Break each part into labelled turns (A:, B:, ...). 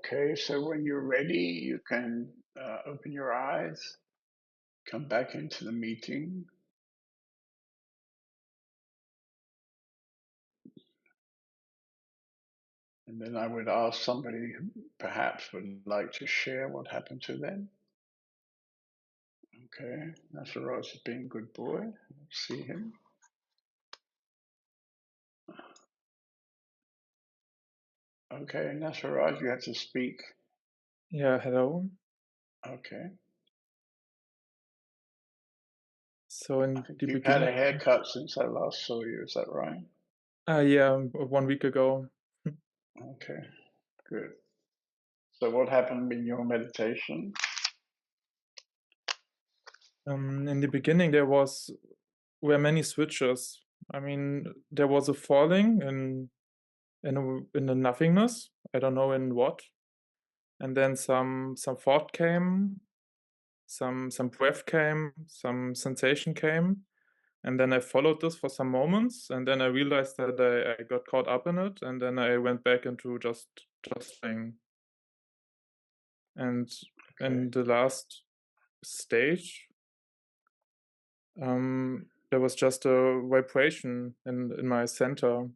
A: Okay, so when you're ready, you can open your eyes, come back into the meeting. And then I would ask somebody who perhaps would like to share what happened to them. Okay, Nasaraj is being a good boy. Let's see him. Okay, Nasaraj, you have to speak.
B: Yeah, hello.
A: Okay.
B: So
A: I
B: in
A: think
B: the
A: you've had
B: beginning,
A: a haircut since I last saw you, is that right?
B: yeah, 1 week ago.
A: Okay, good. So what happened in your meditation?
B: In the beginning, were many switches. I mean, there was a falling in the nothingness. I don't know in what, and then some thought came, some breath came, some sensation came, and then I followed this for some moments, and then I realized that I got caught up in it, and then I went back into just playing. And
A: Okay,
B: in the last stage, there was just a vibration in my center,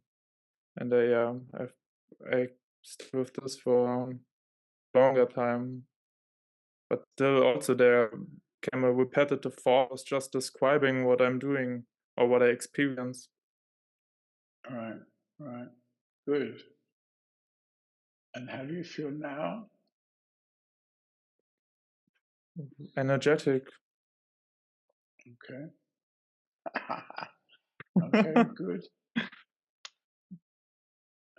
B: and I stayed with this for a longer time. But still, also there came a repetitive thought, was just describing what I'm doing or what I experience.
A: all right, all right, good. And how do you feel now?
B: Energetic.
A: Okay. Okay, good.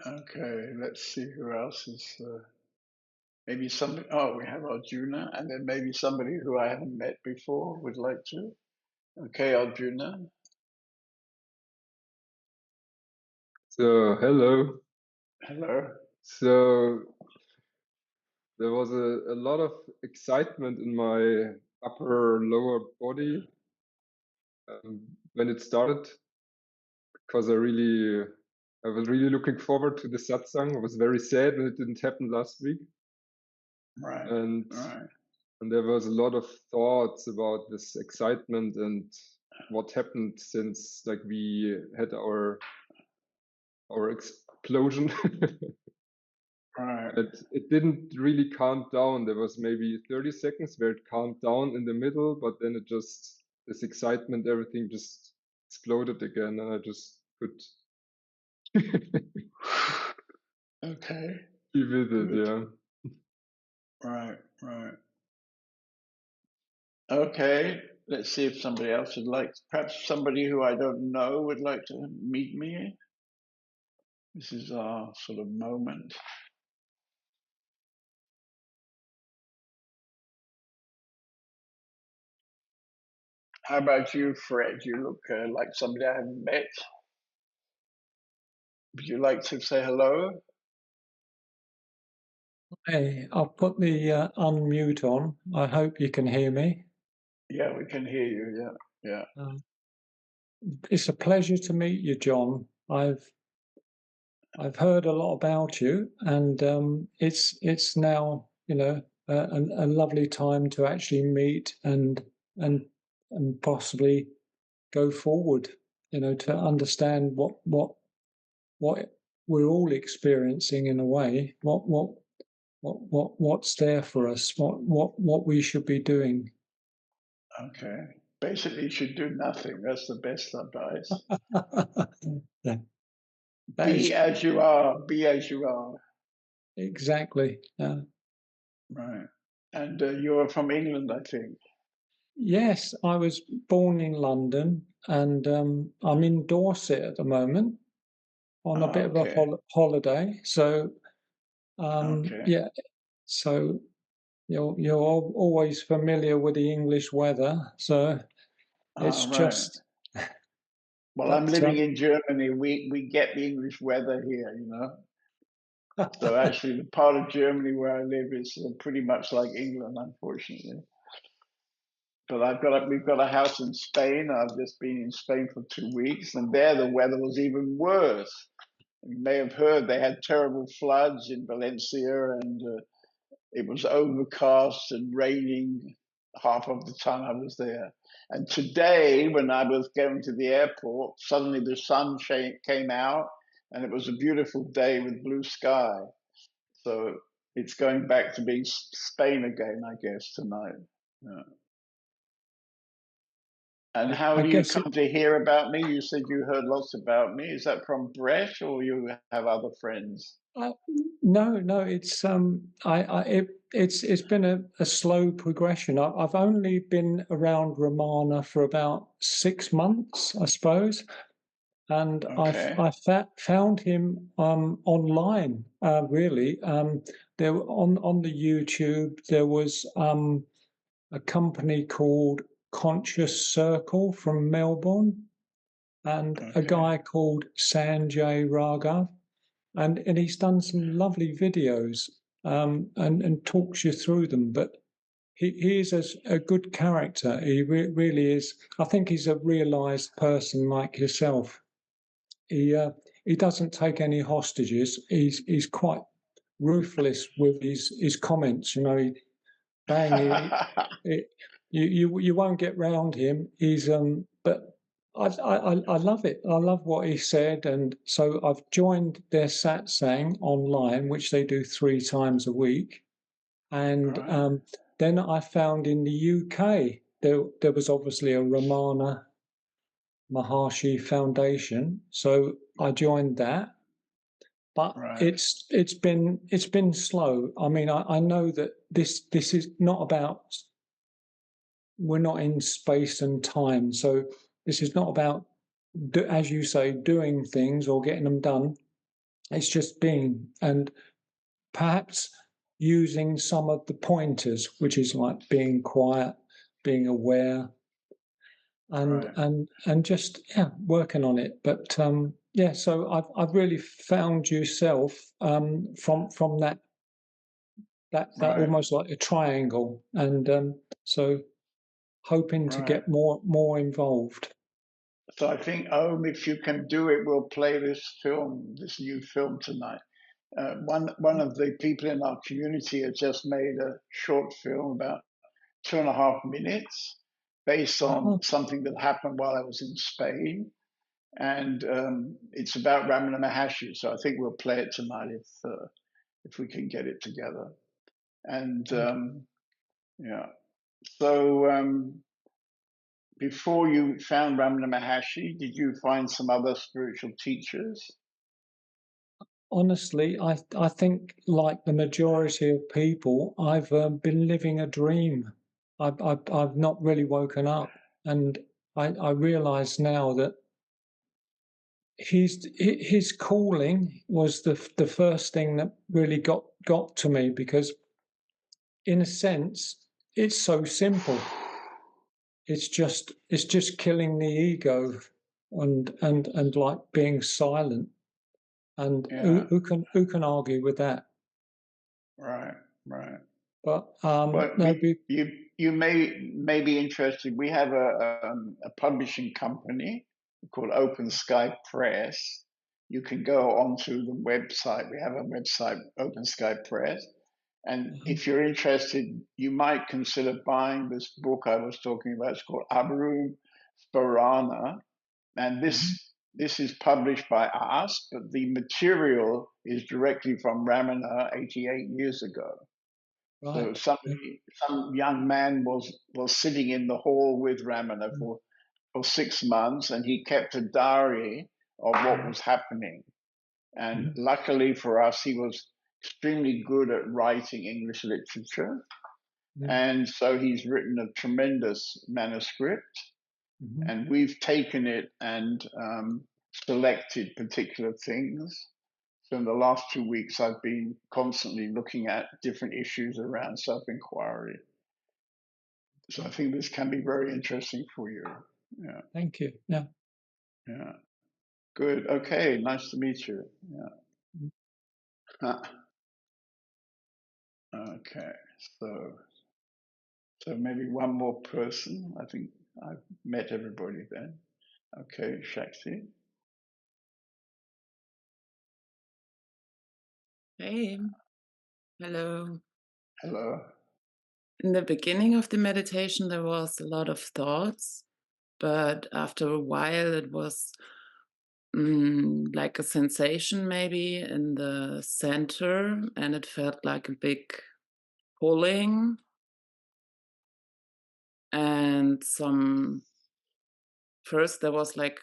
A: Okay, let's see who else is. Maybe somebody. Oh, we have Arjuna, and then maybe somebody who I haven't met before would like to. Okay, Arjuna.
C: So, hello.
A: Hello.
C: So, there was a lot of excitement in my upper lower body when it started because I was really looking forward to the satsang. I was very sad when it didn't happen last week.
A: Right.
C: And,
A: Right.
C: and there was a lot of thoughts about this excitement and what happened since like we had our explosion.
A: Right.
C: It didn't really calm down. There was maybe 30 seconds where it calmed down in the middle, but then this excitement, everything just exploded again, and I just could
A: Okay.
C: be with it,
A: Good.
C: yeah.
A: Right. Right. Okay. Let's see if somebody else would like. Perhaps somebody who I don't know would like to meet me. This is our sort of moment. How about you, Fred? You look like somebody I haven't met. Would you like to say hello?
D: Hey, I'll put the unmute on. I hope you can hear me.
A: Yeah, we can hear you. Yeah.
D: It's a pleasure to meet you, John. I've heard a lot about you, and it's now a lovely time to actually meet and possibly go forward. To understand what we're all experiencing in a way. What's there for us? What we should be doing.
A: Okay. Basically, you should do nothing. That's the best advice.
D: Yeah,
A: Be as you are. Be as you are.
D: exactly. Yeah.
A: Right. And you're from England, I think.
D: Yes, I was born in London, and I'm in Dorset at the moment on a bit of a
A: Okay.
D: holiday. So,
A: Okay.
D: yeah. So you're always familiar with the English weather. So it's
A: Right.
D: just.
A: Well, I'm
D: But
A: living in Germany. We get the English weather here, you know. So actually, the part of Germany where I live is pretty much like England, unfortunately. But we've got a house in Spain. I've just been in Spain for 2 weeks, and there the weather was even worse. You may have heard they had terrible floods in Valencia and it was overcast and raining half of the time I was there. And today, when I was going to the airport, suddenly the sun came out, and it was a beautiful day with blue sky. So it's going back to being Spain again, I guess, tonight. Yeah. And how do you come to hear about me? You said you heard lots about me. Is that from Brett, or you have other friends?
D: No, it's been a slow progression. I've only been around Ramana for about 6 months, I suppose, and
A: Okay.
D: I found him online. Really, there on the YouTube there was a company called Conscious Circle from Melbourne, and a guy called Sanjay Raghav, and he's done some lovely videos and talks you through them. But he is a good character. He really is. I think he's a realised person like yourself. He doesn't take any hostages. He's quite ruthless with his comments. You know, you won't get round him. He's but I love it. I love what he said, and so I've joined their satsang online, which they do 3 times a week. And then I found in the UK there was obviously a Ramana Maharshi Foundation, so I joined that. But it's been slow. I mean, I know that this is not about. We're not in space and time, so this is not about, as you say, doing things or getting them done. It's just being, and perhaps using some of the pointers, which is like being quiet, being aware, and just working on it. But so I've really found yourself from that almost like a triangle, and so hoping to get more involved.
A: So I think, if you can do it, we'll play this new film tonight. One of the people in our community has just made a short film about 2.5 minutes, based on something that happened while I was in Spain, and it's about Ramana Maharshi. So I think we'll play it tonight if we can get it together. And so before you found Ramana Maharshi, did you find some other spiritual teachers?
D: Honestly, I think, like the majority of people, I've been living a dream. I've not really woken up, and I realise now that his calling was the first thing that really got to me, because in a sense it's so simple. It's just killing the ego and like being silent. And who can argue with that?
A: Right.
D: But
A: you may be interested. We have a publishing company called Open Sky Press. You can go onto the website. We have a website, Open Sky Press, and if you're interested, you might consider buying this book I was talking about. It's called Abharum Sparana, and this is published by us, but the material is directly from Ramana 88 years ago. Right. So some young man was sitting in the hall with Ramana for 6 months, and he kept a diary of what was happening. And luckily for us, he was extremely good at writing English literature. And so he's written a tremendous manuscript. And we've taken it and selected particular things. So in the last 2 weeks, I've been constantly looking at different issues around self-inquiry. So I think this can be very interesting for you. Yeah.
D: Thank you. Yeah.
A: Good. Okay. Nice to meet you. Yeah. Okay. So maybe one more person. I think I've met everybody then. Okay, Shakti.
E: Hey, hello.
A: Hello.
E: In the beginning of the meditation, there was a lot of thoughts, but after a while, it was like a sensation maybe in the center, and it felt like a big pulling and some. First, there was like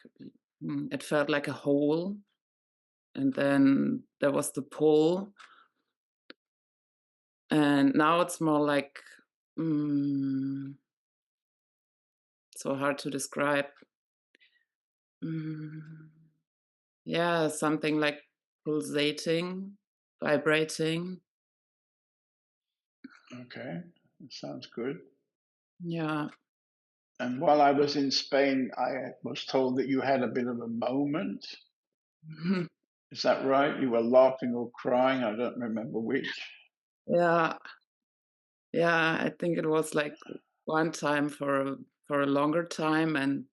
E: it felt like a hole, and then there was the pull, and now it's more like so hard to describe. Yeah, something like pulsating, vibrating.
A: Okay, that sounds good.
E: Yeah.
A: And while I was in Spain, I was told that you had a bit of a moment. Is that right? You were laughing or crying? I don't remember which.
E: Yeah. Yeah, I think it was like one time for a longer time, and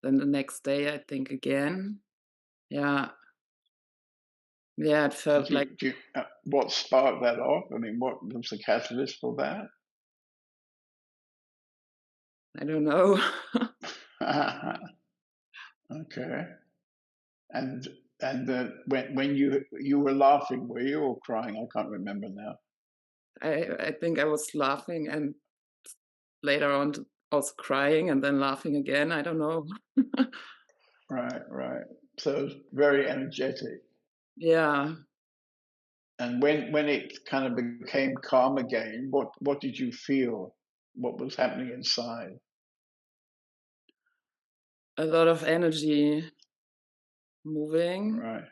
E: then the next day I think again. Yeah. Yeah, it felt like
A: What sparked that off? I mean, what was the catalyst for that?
E: I don't know.
A: Okay. And when you were laughing, were you, or crying? I can't remember now.
E: I think I was laughing and later on also crying and then laughing again. I don't know.
A: Right. So it was very energetic.
E: Yeah.
A: And when it kind of became calm again, what did you feel? What was happening inside?
E: A lot of energy moving.
A: Right.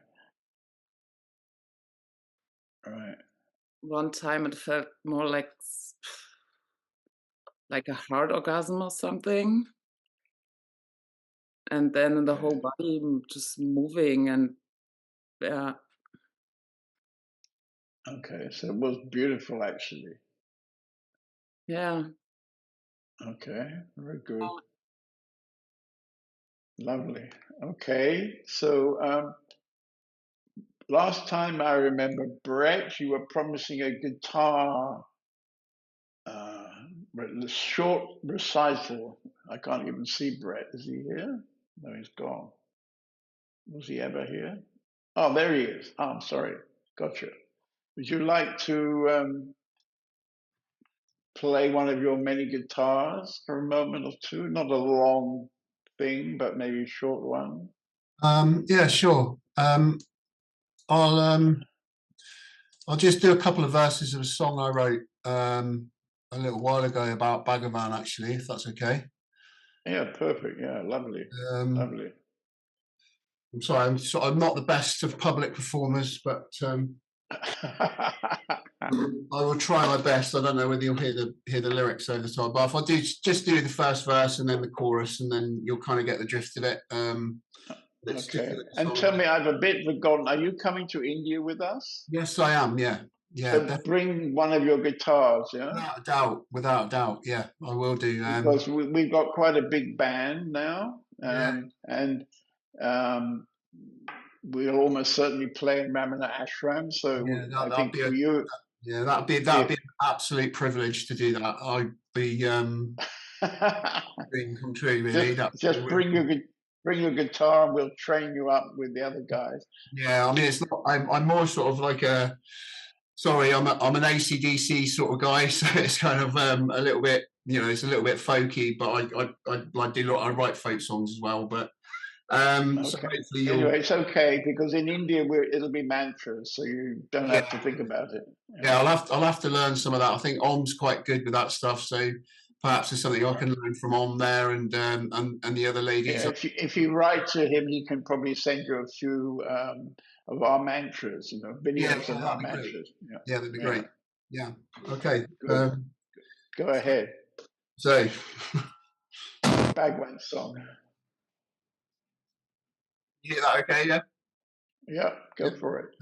E: One time it felt more like a heart orgasm or something. And then the whole body just moving, and yeah.
A: Okay, so it was beautiful actually.
E: Yeah.
A: Okay, very good. Lovely. Okay, so last time I remember, Brett, you were promising a guitar short recital. I can't even see Brett. Is he here? No, he's gone. Was he ever here? Oh, there he is. Oh, I'm sorry. Gotcha. Would you like to play one of your many guitars for a moment or two? Not a long thing, but maybe a short one.
F: Yeah, sure. I'll just do a couple of verses of a song I wrote a little while ago about Bhagavan, actually, if that's okay.
A: Yeah, perfect. Yeah, lovely. Lovely.
F: I'm sorry, I'm not the best of public performers, but I will try my best. I don't know whether you'll hear the lyrics over the top, but if I just do the first verse and then the chorus, and then you'll kind of get the drift of it.
A: Okay. And tell me, I've a bit forgotten. Are you coming to India with us?
F: Yes, I am. Yeah.
A: So bring one of your guitars. Yeah.
F: Without a doubt. Yeah, I will do.
A: Because we've got quite a big band now, and we'll almost certainly play in Ramana Ashram. So I think for you,
F: that'd be an absolute privilege to do that. I'd be dream come true, really.
A: Just bring your guitar, and we'll train you up with the other guys.
F: Yeah, I mean, it's not. I'm more sort of like a. Sorry, I'm an AC/DC sort of guy, so it's kind of a little bit. It's a little bit folky, but I write folk songs as well, but. So
A: anyway, it's okay because in India it'll be mantras, so you don't have to think about it.
F: Yeah, I'll have to learn some of that. I think Om's quite good with that stuff, so perhaps there's something I can learn from Om there and the other ladies.
A: Yeah, if you write to him, he can probably send you a few of our mantras, videos of our mantras.
F: Yeah, that'd be great. Yeah. Okay.
A: Go ahead.
F: So,
A: Bhagwan song.
F: You hear that okay, yeah?
A: Yeah, go for it.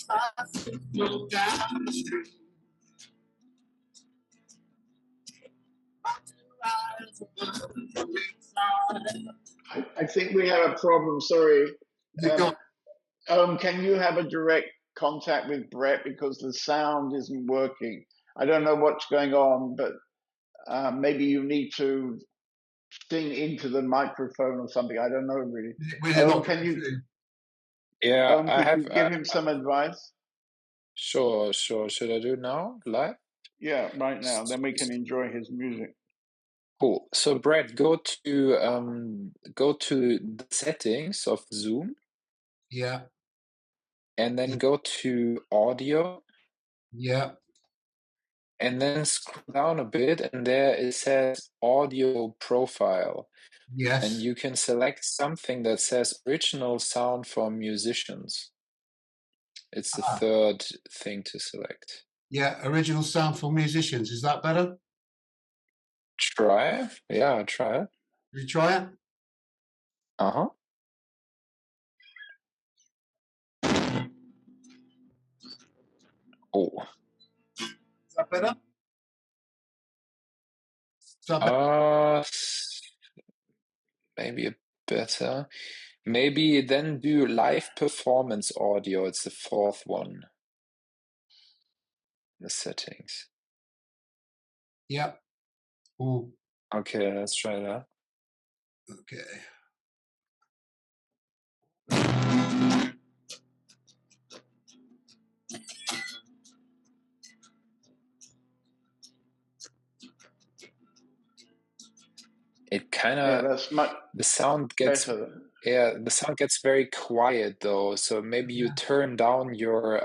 A: I think we have a problem. Sorry.
F: You got
A: Can you have a direct contact with Brett because the sound isn't working? I don't know what's going on, but maybe you need to sing into the microphone or something. I don't know really.
F: we're not
A: Can you?
G: Yeah, I
A: Could
G: have.
A: you give him some advice?
G: Sure. Should I do it now, live?
A: Yeah, right now. Then we can enjoy his music.
G: Cool. So, Brad, go to the settings of Zoom,
F: yeah,
G: and then go to audio,
F: yeah,
G: and then scroll down a bit, and there it says audio profile, and
F: yes.
G: you can select something that says original sound for musicians. It's the third thing to select.
F: Yeah, original sound for musicians. Is that better?
G: Try. Yeah, try it.
F: Did you try it?
G: Uh-huh. Oh.
F: Is that better? Is that better?
G: Maybe a better. Maybe then do live performance audio. It's the fourth one. The settings.
F: Yeah. Ooh,
G: Okay, let's try that.
F: okay.
G: It kind
A: Yeah,
G: of
A: that's much
G: the sound gets
A: better.
G: the sound gets very quiet though. So maybe you turn down your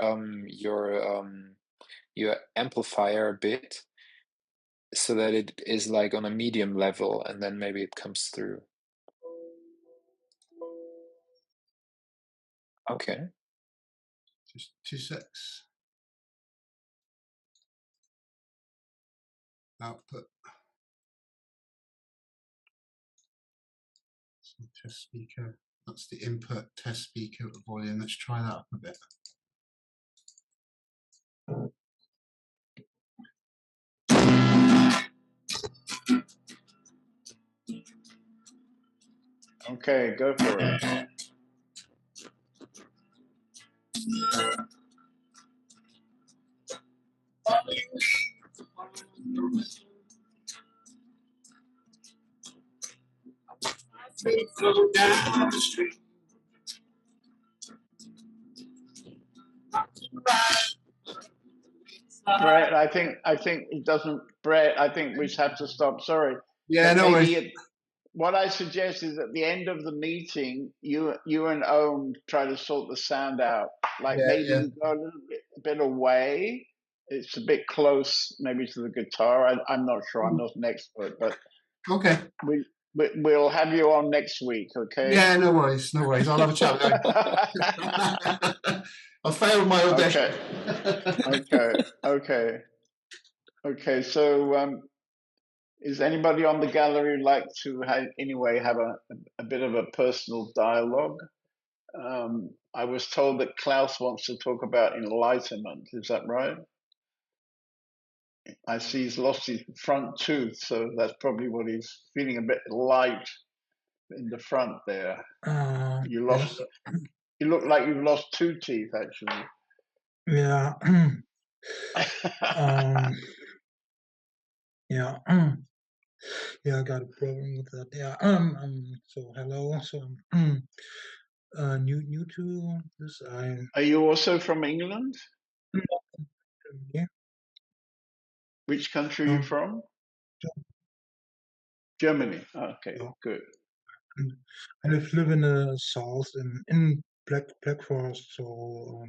G: amplifier a bit so that it is like on a medium level, and then maybe it comes through. Okay.
F: Just 2 secs. Output. So test speaker. That's the input test speaker volume. Let's try that up a bit.
A: Okay, go for it. Brett, I think it doesn't. Brett, I think we have to stop. Sorry.
F: Yeah,
A: But
F: no
A: maybe
F: worries.
A: what I suggest is at the end of the meeting, you and Owen try to sort the sound out. Like
F: Yeah,
A: maybe
F: yeah.
A: you go a little bit away. It's a bit close, maybe to the guitar. I'm not sure. I'm not an expert, but
F: Okay.
A: we'll have you on next week. Okay.
F: Yeah, no worries. No worries. I'll have a chat with you. I failed my audition.
A: Okay. So, is anybody on the gallery like to have a bit of a personal dialogue? I was told that Klaus wants to talk about enlightenment. Is that right? I see he's lost his front tooth, so that's probably what he's feeling, a bit light in the front there. You lost.
H: Yes.
A: You look like you've lost 2 teeth, actually.
H: Yeah. Yeah. Yeah, I got a problem with that. Yeah. So hello. So I'm new to this.
A: Are you also from England?
H: Yeah.
A: Which country are you from? Germany. Okay,
H: Yeah.
A: good.
H: I live in the south in Black Forest, so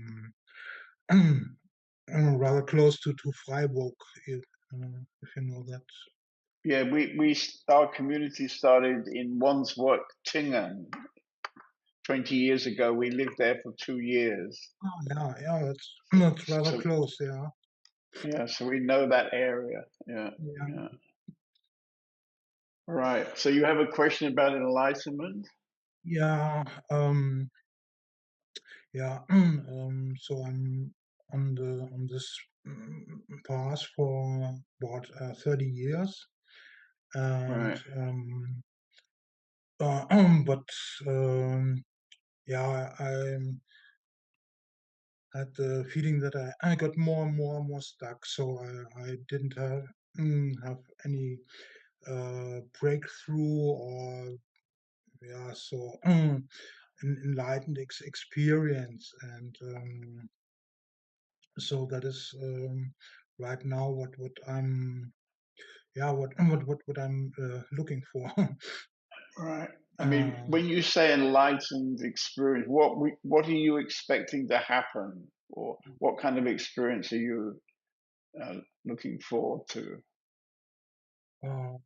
H: rather close to Freiburg, if you know that.
A: Yeah, our community started in Wandsworth, Tingen. 20 years ago, we lived there for 2 years.
H: Oh, yeah, that's rather close, yeah.
A: Yeah, so we know that area. Yeah. Right. So you have a question about enlightenment?
H: Yeah. yeah, so I'm on this path for about 30 years, and
A: Right.
H: but yeah, I had the feeling that I got more and more stuck, so I didn't have any breakthrough or yeah, so an enlightened experience, and so that is right now what I'm yeah what I'm looking for.
A: Right. I mean,
H: uh,
A: when you say enlightened experience, what are you expecting to happen, or what kind of experience are you looking forward to?
H: uh,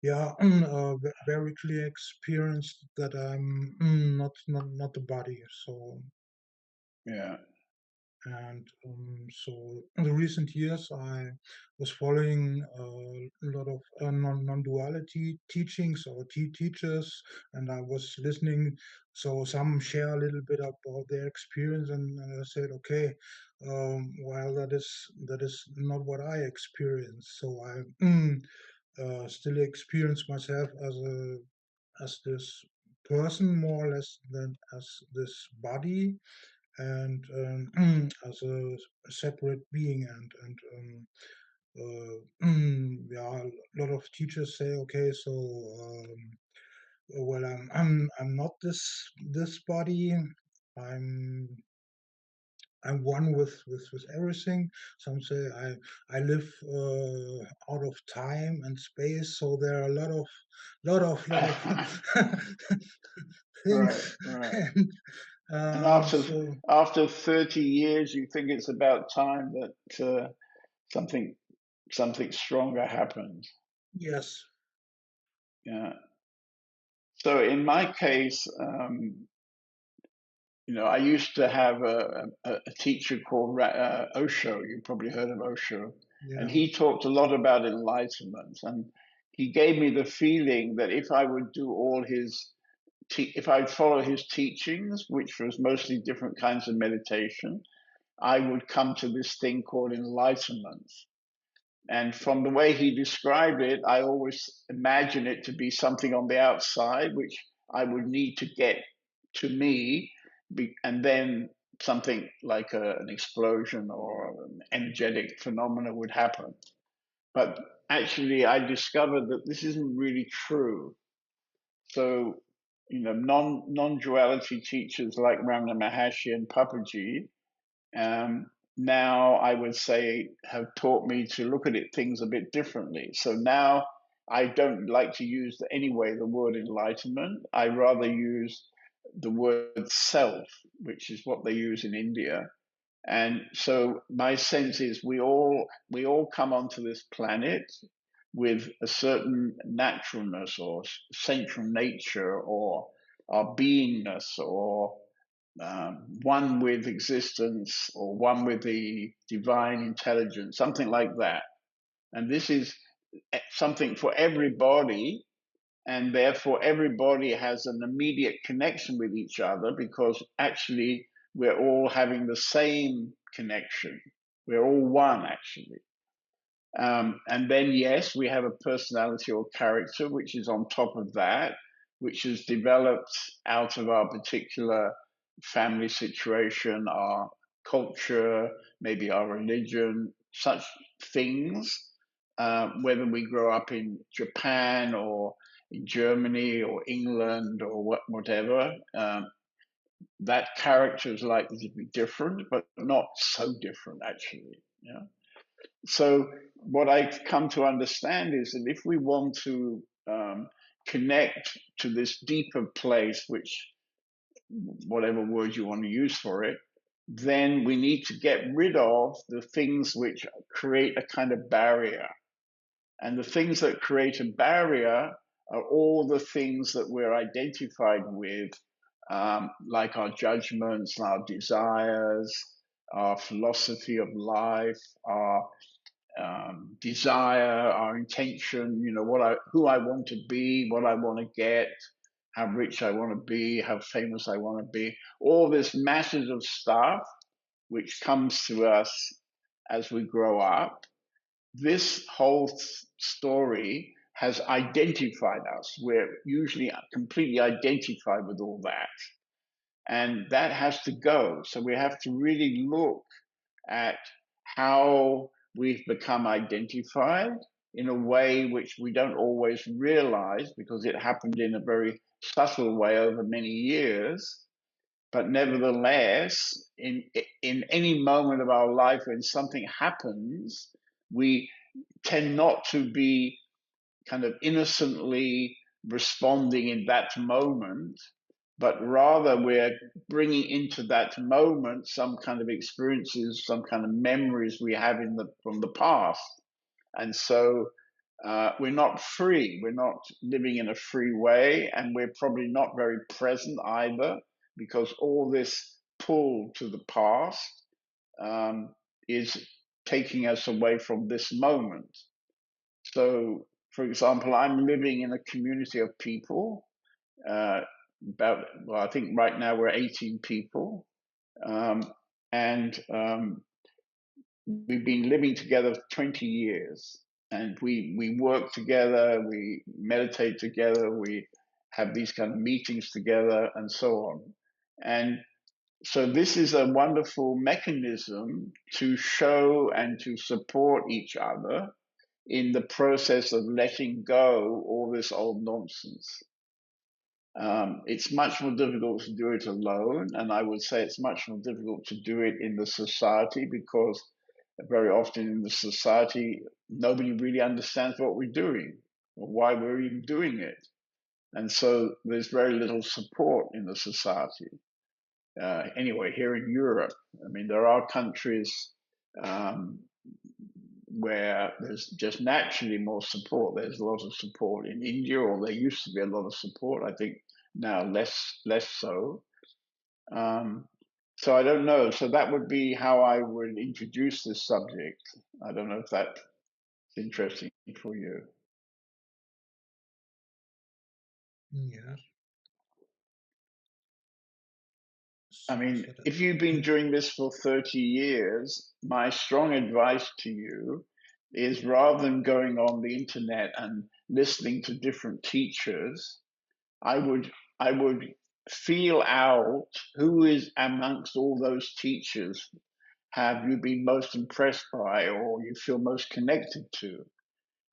H: yeah, very clear experience that I'm not the body. So
A: Yeah.
H: and so in the recent years, I was following a lot of non-duality teachings or teachers, and I was listening. So some share a little bit about their experience, and I said, okay, well, that is not what I experienced. So I still experience myself as this person more or less than as this body, and as a separate being, yeah, a lot of teachers say, okay, so well, I'm not this body. I'm I'm one with everything. Some say I live out of time and space. So there are a lot of
A: Right.
H: things,
A: Right.
H: and
A: And
H: so
A: after 30 years, you think it's about time that something stronger happens.
H: yes,
A: Yeah. So in my case, I used to have a teacher called Osho. You probably heard of Osho, and
H: yeah,
A: he talked a lot about enlightenment. And he gave me the feeling that if I would do all his, if I'd follow his teachings, which was mostly different kinds of meditation, I would come to this thing called enlightenment. And from the way he described it, I always imagine it to be something on the outside, which I would need to get to me, and then something like an explosion or an energetic phenomena would happen. But actually, I discovered that this isn't really true. So, non-duality teachers like Ramana Maharshi and Papaji um, now I would say have taught me to look at things a bit differently. So now I don't like to use anyway the word enlightenment. I rather use the word self, which is what they use in India. And so my sense is we all come onto this planet with a certain naturalness or central nature or our beingness or one with existence or one with the divine intelligence, something like that. And this is something for everybody, and therefore everybody has an immediate connection with each other because actually we're all having the same connection. We're all one, actually. And then, yes, we have a personality or character which is on top of that, which is developed out of our particular family situation, our culture, maybe our religion, such things. Whether we grow up in Japan or in Germany or England or whatever, that character is likely to be different, but not so different, actually. Yeah. So what I've come to understand is that if we want to connect to this deeper place, which whatever word you want to use for it, then we need to get rid of the things which create a kind of barrier. And the things that create a barrier are all the things that we're identified with, like our judgments, our desires, our philosophy of life, our desire, our intention, who I want to be, what I want to get, how rich I want to be, how famous I want to be, all this masses of stuff which comes to us as we grow up. This whole story has identified us. We're usually completely identified with all that. And that has to go. So we have to really look at how we've become identified in a way which we don't always realize because it happened in a very subtle way over many years. But nevertheless, in any moment of our life when something happens, we tend not to be kind of innocently responding in that moment, but rather we're bringing into that moment some kind of experiences, some kind of memories we have from the past. And so we're not free. We're not living in a free way, and we're probably not very present either, because all this pull to the past is taking us away from this moment. So, for example, I'm living in a community of people. I think right now we're 18 people, and we've been living together for 20 years. And we work together, we meditate together, we have these kind of meetings together, and so on. And so this is a wonderful mechanism to show and to support each other in the process of letting go all this old nonsense. It's much more difficult to do it alone, and I would say it's much more difficult to do it in the society, because very often in the society, nobody really understands what we're doing or why we're even doing it. And so there's very little support in the society. Anyway, here in Europe, I mean, there are countries where there's just naturally more support. There's a lot of support in India, or there used to be a lot of support. I think now less so. So I don't know. So that would be how I would introduce this subject. I don't know if that's interesting for you.
H: Yes.
A: I mean,
H: So
A: if you've been doing this for 30 years, my strong advice to you is, rather than going on the internet and listening to different teachers, I would feel out who is amongst all those teachers have you been most impressed by or you feel most connected to.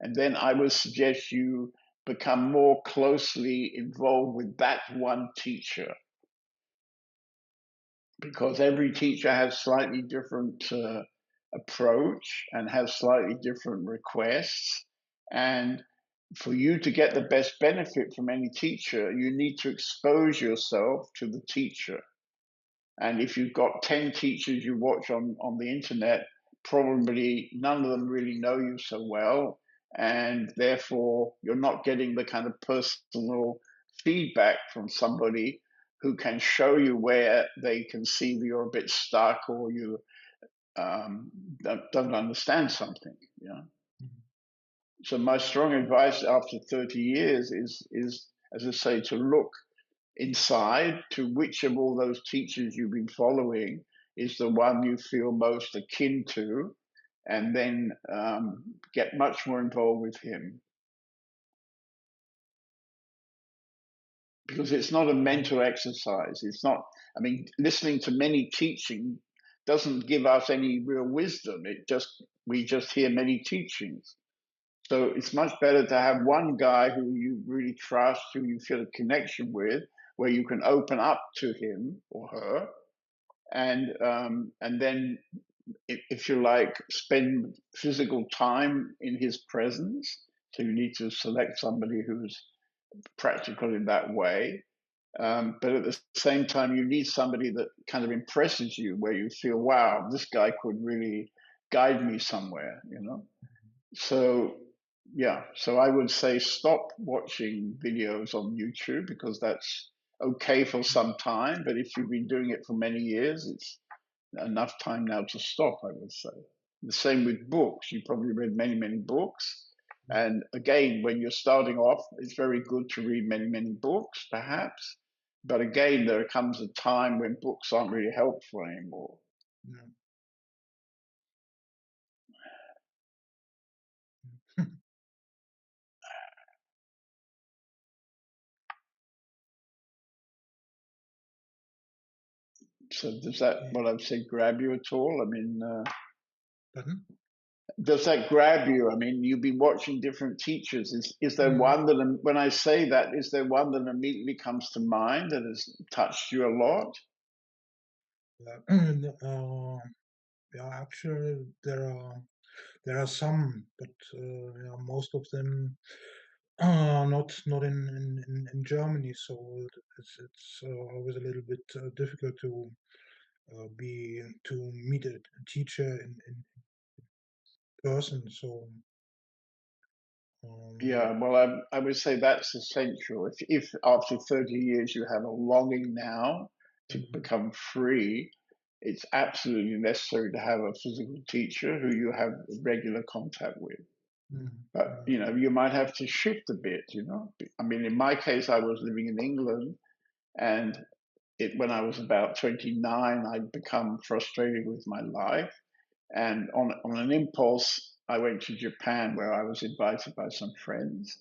A: And then I would suggest you become more closely involved with that one teacher, because every teacher has slightly different approach and has slightly different requests. And for you to get the best benefit from any teacher, you need to expose yourself to the teacher. And if you've got 10 teachers you watch on the internet, probably none of them really know you so well. And therefore, you're not getting the kind of personal feedback from somebody who can show you where they can see that you're a bit stuck or you don't understand something. Yeah. So my strong advice after 30 years is, as I say, to look inside to which of all those teachers you've been following is the one you feel most akin to, and then get much more involved with him. Because it's not a mental exercise. It's not, I mean, listening to many teaching doesn't give us any real wisdom. We just hear many teachings. So it's much better to have one guy who you really trust, who you feel a connection with, where you can open up to him or her, and then, if you like, spend physical time in his presence. So you need to select somebody who's practical in that way. But at the same time, you need somebody that kind of impresses you, where you feel, wow, this guy could really guide me somewhere, you know? So, yeah, so I would say stop watching videos on YouTube, because that's okay for some time. But if you've been doing it for many years, it's enough time now to stop, I would say. The same with books. You probably read many, many books. And again, when you're starting off, it's very good to read many, many books, perhaps. But again, there comes a time when books aren't really helpful anymore.
H: Yeah.
A: So does that, what I've said, grab you at all? I mean,
H: Pardon?
A: does that grab you? I mean, you've been watching different teachers. Is there one that, when I say that, is there one that immediately comes to mind that has touched you a lot?
H: Yeah, actually, there are some, but yeah, most of them are not in Germany. So it's always a little bit difficult to meet a teacher in person. So
A: Yeah, well, I would say that's essential. If after 30 years you have a longing now to become free, it's absolutely necessary to have a physical teacher who you have regular contact with. But, you know, you might have to shift a bit, you know. I mean, in my case, I was living in England, and when I was about 29, I'd become frustrated with my life. And on an impulse, I went to Japan, where I was invited by some friends.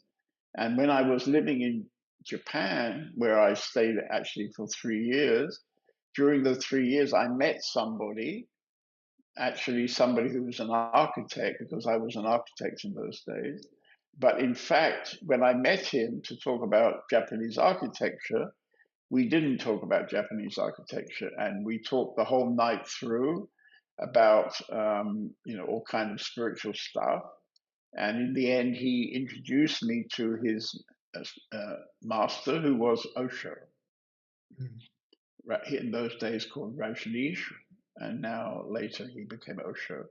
A: And when I was living in Japan, where I stayed actually for 3 years, during the 3 years, I met somebody, actually somebody who was an architect, because I was an architect in those days. But in fact, when I met him to talk about Japanese architecture, we didn't talk about Japanese architecture, and we talked the whole night through about you know, all kind of spiritual stuff. And in the end, he introduced me to his master, who was Osho, in those days called Rajneesh, and now later he became Osho.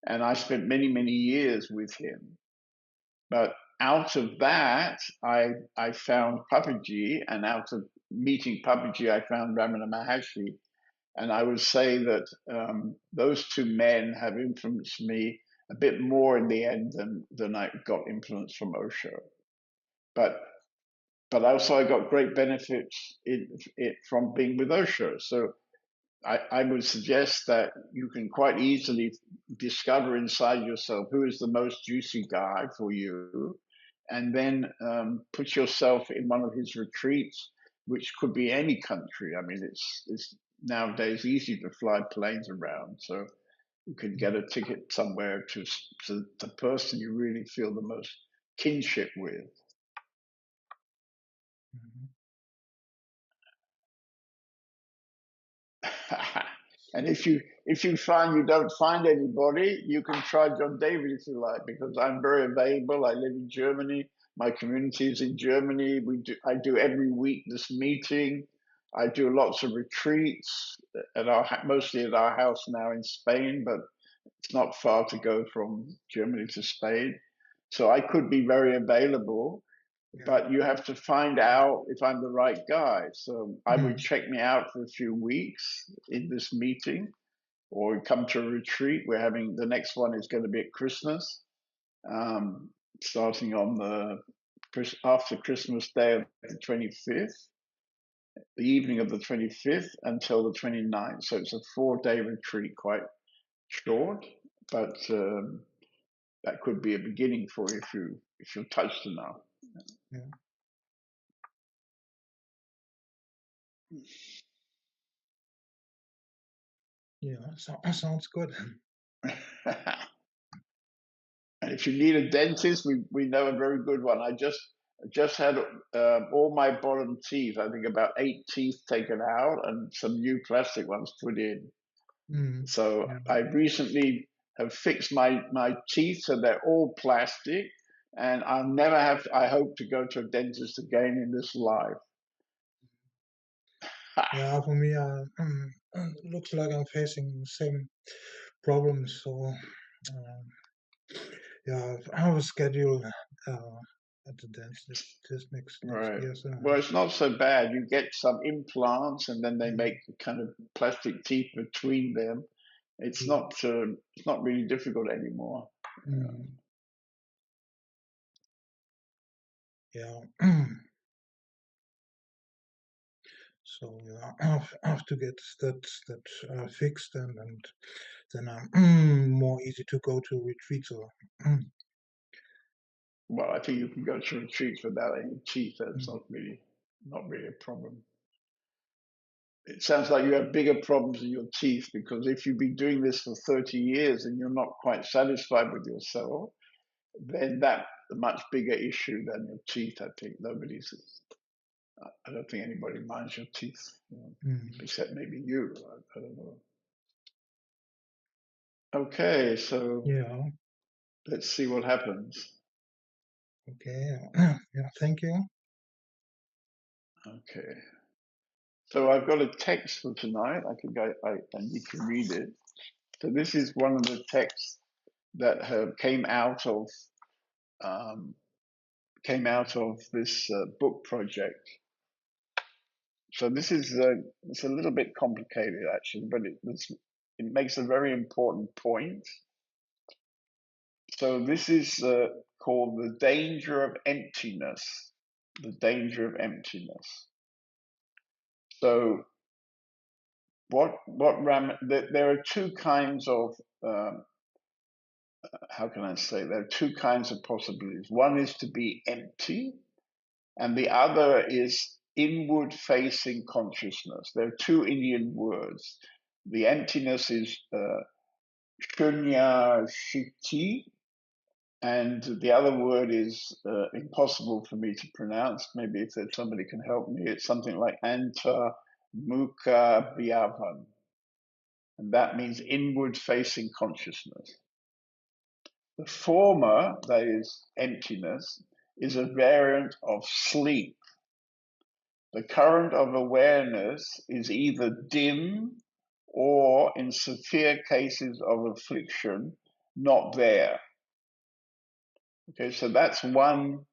A: And I spent many, many years with him. But out of that, I found Papaji, and out of meeting Papaji, I found Ramana Maharshi. And I would say that those two men have influenced me a bit more in the end than I got influence from Osho. But also I got great benefits from being with Osho. So I would suggest that you can quite easily discover inside yourself who is the most juicy guy for you, and then put yourself in one of his retreats, which could be any country. I mean, it's nowadays easy to fly planes around, so you can get a ticket somewhere to the person you really feel the most kinship with. And if you find you don't find anybody, you can try John David if you like, because I'm very available. I live in Germany. My community is in Germany. I do every week this meeting. I do lots of retreats mostly at our house now in Spain, but it's not far to go from Germany to Spain. So I could be very available, but you have to find out if I'm the right guy. So I would check me out for a few weeks in this meeting, or come to a retreat. The next one is going to be at Christmas, starting on after Christmas Day of the 25th, the evening of the 25th until the 29th. So it's a 4-day retreat, quite short, but that could be a beginning for you if you're touched enough.
H: Yeah, sounds good.
A: And if you need a dentist, we know a very good one. I just had all my bottom teeth, I think about 8 teeth taken out, and some new plastic ones put in. So I recently have fixed my teeth, so they're all plastic, and I'll never have I hope to go to a dentist again in this life.
H: Yeah, for me, looks like I'm facing the same problems. So, yeah, I have a schedule at the dentist next
A: Right.
H: year. So,
A: Well, it's not so bad. You get some implants, and then they make kind of plastic teeth between them. It's not really difficult anymore.
H: yeah. So yeah, I have to get that fixed, and then I'm more easy to go to retreats. Or
A: Well, I think you can go to retreats without any teeth. That's not really a problem. It sounds like you have bigger problems in your teeth, because if you've been doing this for 30 years and you're not quite satisfied with yourself, then that's a much bigger issue than your teeth. I think I don't think anybody minds your teeth, except maybe you. I don't know. Okay, so
H: yeah,
A: let's see what happens.
H: okay, yeah. Thank you.
A: Okay. So I've got a text for tonight. I need to read it. So this is one of the texts that came out of this book project. So this is it's a little bit complicated actually, but it makes a very important point. So this is called the danger of emptiness. The danger of emptiness. So there are two kinds of how can I say, there are two kinds of possibilities. One is to be empty, and the other is inward facing consciousness. There are two Indian words. The emptiness is shunya shiti, and the other word is impossible for me to pronounce. Maybe if there's somebody can help me, it's something like anta mukha bhyavan, and that means inward facing consciousness. The former, that is emptiness, is a variant of sleep. The current of awareness is either dim or, in severe cases of affliction, not there. Okay, so that's one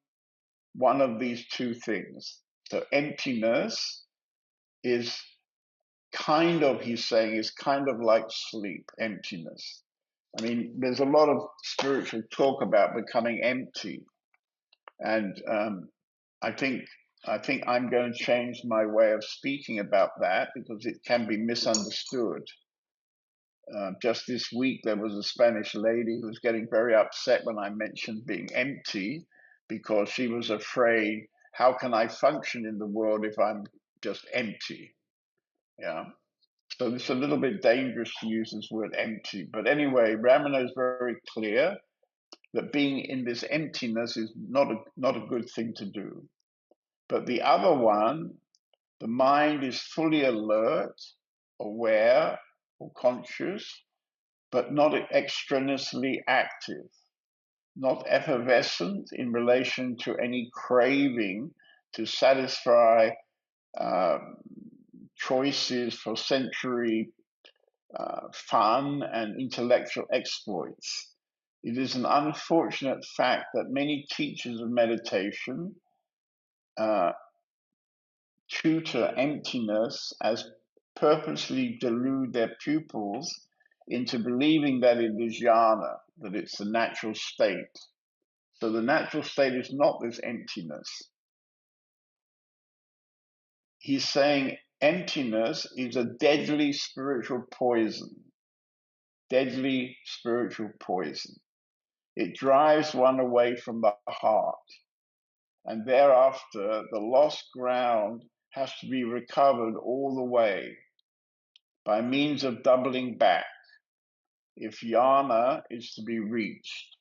A: of these two things. So emptiness is kind of, he's saying, is kind of like sleep, emptiness. I mean, there's a lot of spiritual talk about becoming empty. And I think I'm going to change my way of speaking about that, because it can be misunderstood. Just this week, there was a Spanish lady who was getting very upset when I mentioned being empty, because she was afraid, how can I function in the world if I'm just empty? Yeah. So it's a little bit dangerous to use this word empty. But anyway, Ramana is very clear that being in this emptiness is not a good thing to do. But the other one, the mind is fully alert, aware, or conscious, but not extraneously active, not effervescent in relation to any craving to satisfy choices for sensory fun and intellectual exploits. It is an unfortunate fact that many teachers of meditation tutor emptiness as purposely delude their pupils into believing that it is jhana, that it's the natural state. So the natural state is not this emptiness. He's saying emptiness is a deadly spiritual poison. Deadly spiritual poison. It drives one away from the heart. And thereafter, the lost ground has to be recovered all the way by means of doubling back, if jhana is to be reached.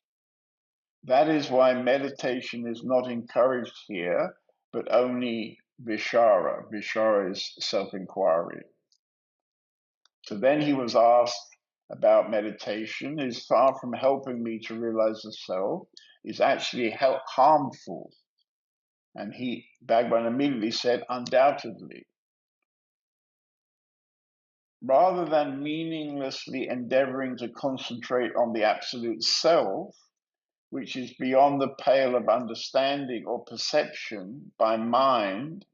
A: That is why meditation is not encouraged here, but only vichara. Vichara is self-enquiry. So then he was asked about meditation. Is far from helping me to realize the self, is actually harmful. And Bhagwan immediately said, undoubtedly. Rather than meaninglessly endeavoring to concentrate on the absolute self, which is beyond the pale of understanding or perception by mind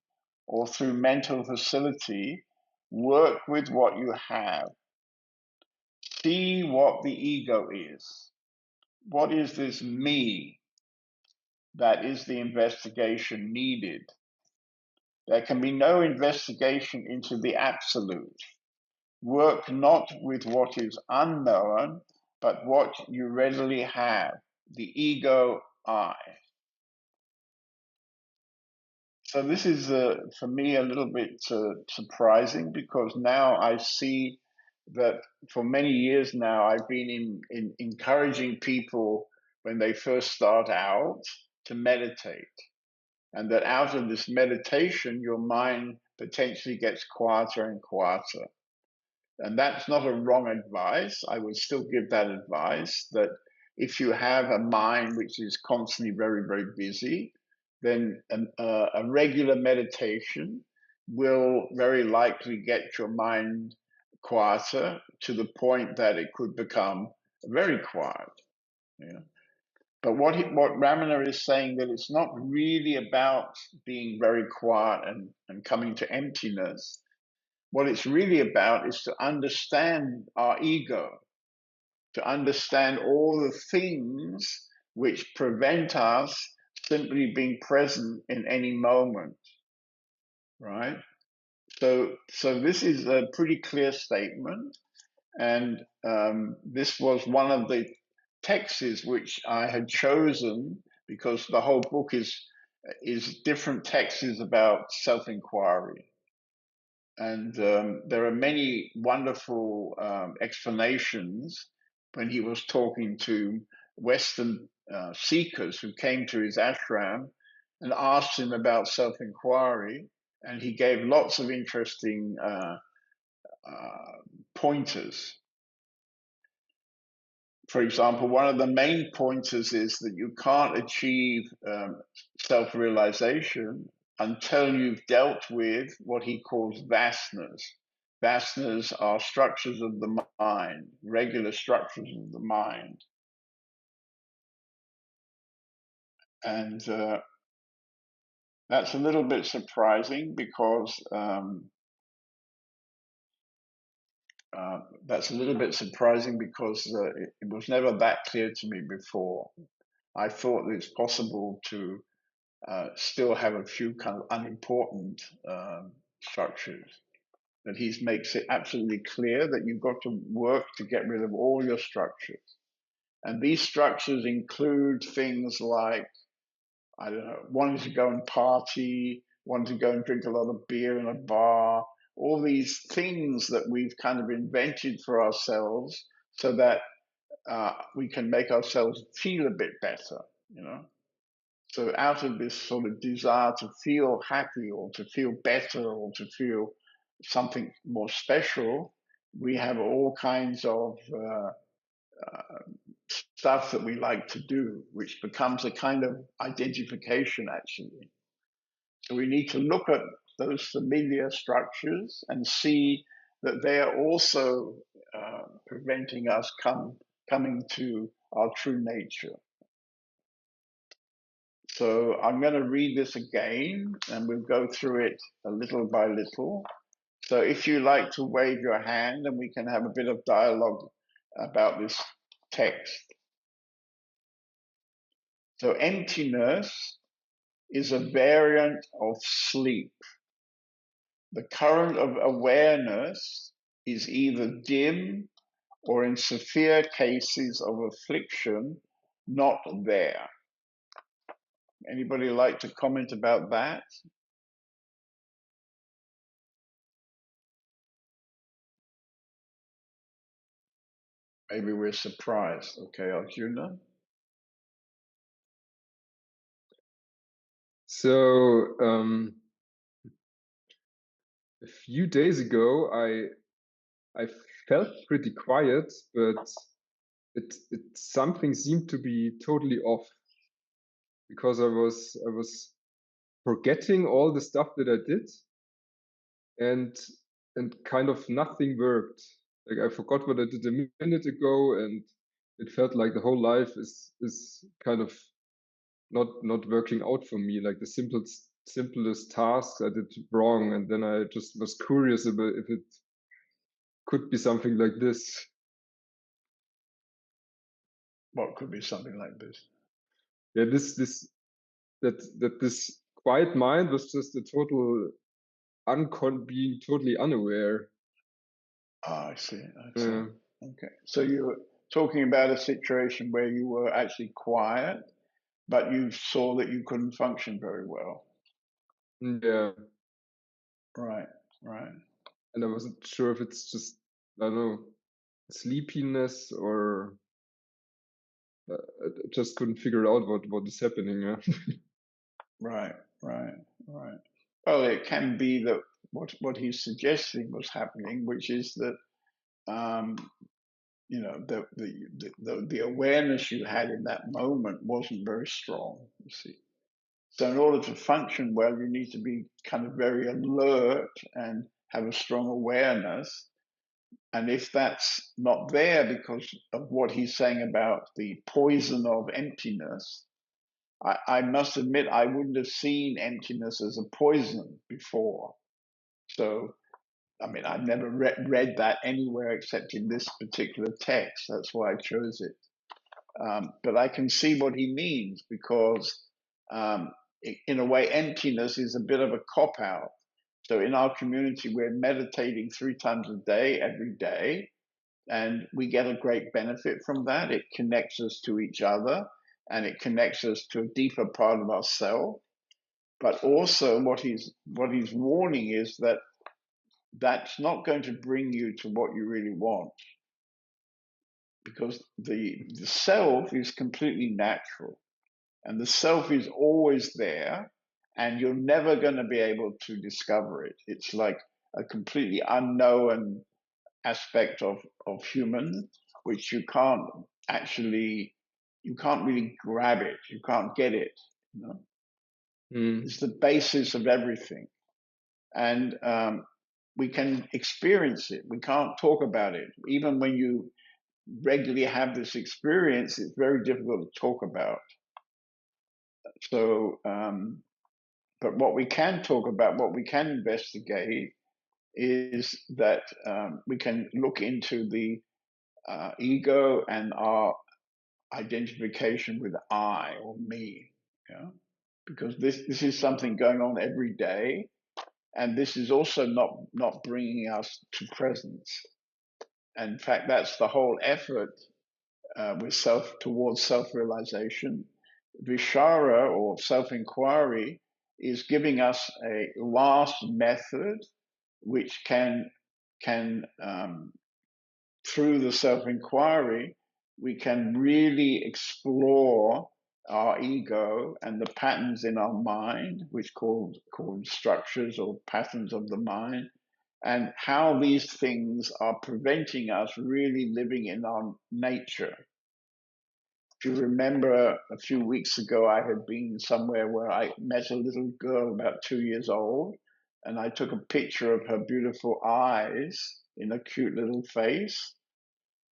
A: or through mental facility, work with what you have. See what the ego is. What is this me? that is the investigation needed. There can be no investigation into the absolute. Work not with what is unknown, but what you readily have, the ego I. So this is, for me, a little bit surprising, because now I see that for many years now, I've been in encouraging people when they first start out to meditate. And that out of this meditation, your mind potentially gets quieter and quieter. And that's not a wrong advice. I would still give that advice, that if you have a mind which is constantly very, very busy, then a regular meditation will very likely get your mind quieter to the point that it could become very quiet. Yeah. But what Ramana is saying, that it's not really about being very quiet and coming to emptiness. What it's really about is to understand our ego, to understand all the things which prevent us simply being present in any moment, right? So this is a pretty clear statement, and this was one of the texts which I had chosen, because the whole book is different texts about self-inquiry. And there are many wonderful explanations when he was talking to Western seekers who came to his ashram and asked him about self-inquiry, and he gave lots of interesting pointers. For example, one of the main pointers is that you can't achieve self-realization until you've dealt with what he calls vasanas. Vasanas are structures of the mind, regular structures of the mind. And that's a little bit surprising, because it was never that clear to me before. I thought it's possible to still have a few kind of unimportant structures. That he makes it absolutely clear that you've got to work to get rid of all your structures. And these structures include things like, I don't know, wanting to go and party, wanting to go and drink a lot of beer in a bar, all these things that we've kind of invented for ourselves so that we can make ourselves feel a bit better, you know. So out of this sort of desire to feel happy or to feel better or to feel something more special, we have all kinds of stuff that we like to do, which becomes a kind of identification, actually. So we need to look at those familiar structures and see that they are also preventing us coming to our true nature. So I'm going to read this again, and we'll go through it a little by little. So if you like to wave your hand, and we can have a bit of dialogue about this text. So emptiness is a variant of sleep. The current of awareness is either dim or, in severe cases of affliction, not there. Anybody like to comment about that? Maybe we're surprised. Okay, Arjuna.
C: So a few days ago, I felt pretty quiet, but it something seemed to be totally off, because I was forgetting all the stuff that I did, and kind of nothing worked. Like I forgot what I did a minute ago, and it felt like the whole life is kind of not working out for me. Like the simplest tasks I did wrong, and then I just was curious about if it could be something like this.
A: What could be something like this?
C: Yeah, this that this quiet mind was just a total being totally unaware.
A: Oh, I see. I see. Okay. So you're talking about a situation where you were actually quiet, but you saw that you couldn't function very well.
C: Yeah.
A: Right. Right.
C: And I wasn't sure if it's just, I don't know, sleepiness or I just couldn't figure out what is happening. Yeah.
A: Right. Right. Right. Well, it can be that what he's suggesting was happening, which is that you know the awareness you had in that moment wasn't very strong. You see. So in order to function well, you need to be kind of very alert and have a strong awareness. And if that's not there because of what he's saying about the poison of emptiness, I must admit I wouldn't have seen emptiness as a poison before. So, I mean, I've never read that anywhere except in this particular text. That's why I chose it. But I can see what he means because, in a way, emptiness is a bit of a cop out. So in our community, we're meditating 3 times a day, every day, and we get a great benefit from that. It connects us to each other, and it connects us to a deeper part of ourselves. But also, what he's warning is that that's not going to bring you to what you really want, because the self is completely natural. And the self is always there, and you're never going to be able to discover it. It's like a completely unknown aspect of human, which you can't really grab it. You can't get it. You know? It's the basis of everything. And we can experience it. We can't talk about it. Even when you regularly have this experience, it's very difficult to talk about. So, but what we can talk about, what we can investigate, is that we can look into the ego and our identification with I or me, yeah? Because this is something going on every day, and this is also not bringing us to presence. And in fact, that's the whole effort with towards self-realization. Vishara or self-inquiry is giving us a last method which can through the self-inquiry we can really explore our ego and the patterns in our mind, which called structures or patterns of the mind, and how these things are preventing us really living in our nature. If you remember, a few weeks ago, I had been somewhere where I met a little girl about 2 years old, and I took a picture of her beautiful eyes in a cute little face.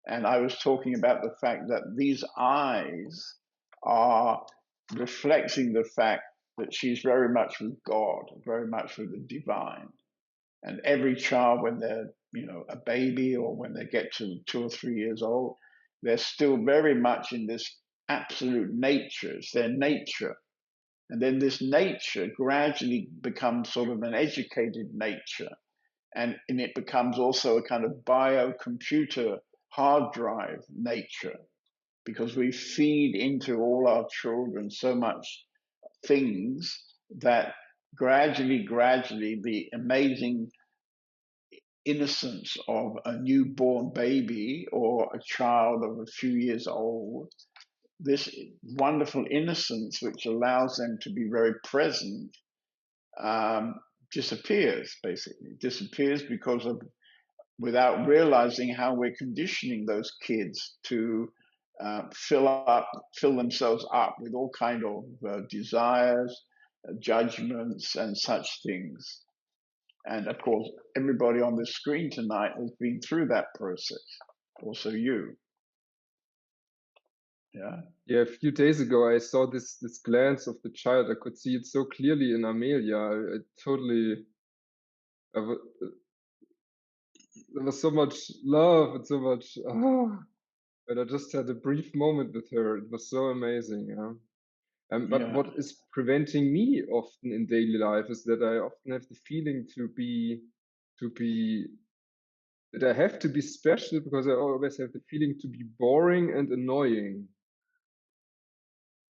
A: And I was talking about the fact that these eyes are reflecting the fact that she's very much with God, very much with the divine. And every child, when they're, a baby or when they get to 2 or 3 years old, they're still very much in this absolute nature. It's their nature. And then this nature gradually becomes sort of an educated nature. And it becomes also a kind of biocomputer hard drive nature, because we feed into all our children so much things that gradually, the amazing innocence of a newborn baby or a child of a few years old, this wonderful innocence which allows them to be very present, disappears because of, without realizing how we're conditioning those kids to fill themselves up with all kind of desires, judgments, and such things. And of course, everybody on this screen tonight has been through that process. Also, you. Yeah.
C: Yeah, a few days ago, I saw this glance of the child. I could see it so clearly in Amelia. There was so much love and so much. And I just had a brief moment with her. It was so amazing. Yeah. But
A: Yeah.
C: what is preventing me often in daily life is that I often have the feeling that I have to be special because I always have the feeling to be boring and annoying.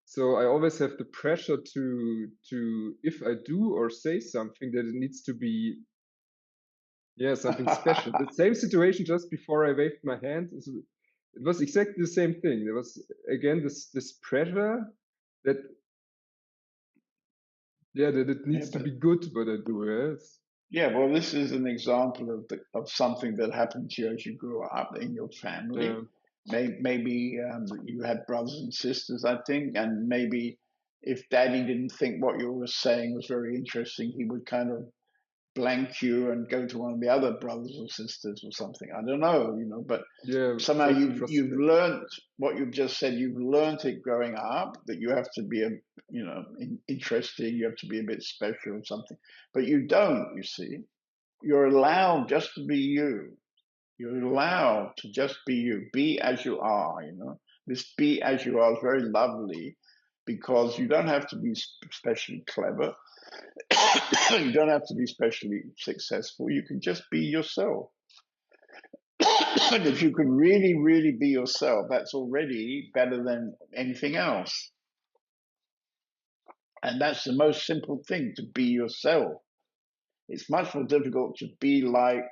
C: So I always have the pressure to if I do or say something, that it needs to be something special. The same situation just before I waved my hand. It was exactly the same thing. There was again this pressure that that it needs to be good what I do. Yes.
A: Yeah, well, this is an example of something that happened to you as you grew up in your family. Maybe you had brothers and sisters, I think, and maybe if Daddy didn't think what you were saying was very interesting, he would kind of blank you and go to one of the other brothers or sisters or something. I don't know, but somehow you've learned what you've just said. You've learned it growing up that you have to be interesting. You have to be a bit special or something, but you don't. You see, you're allowed just to be you. You're allowed to just be you. Be as you are. This be as you are is very lovely because you don't have to be especially clever. You don't have to be especially successful. You can just be yourself. And if you can really, really be yourself, that's already better than anything else. And that's the most simple thing, to be yourself. It's much more difficult to be like,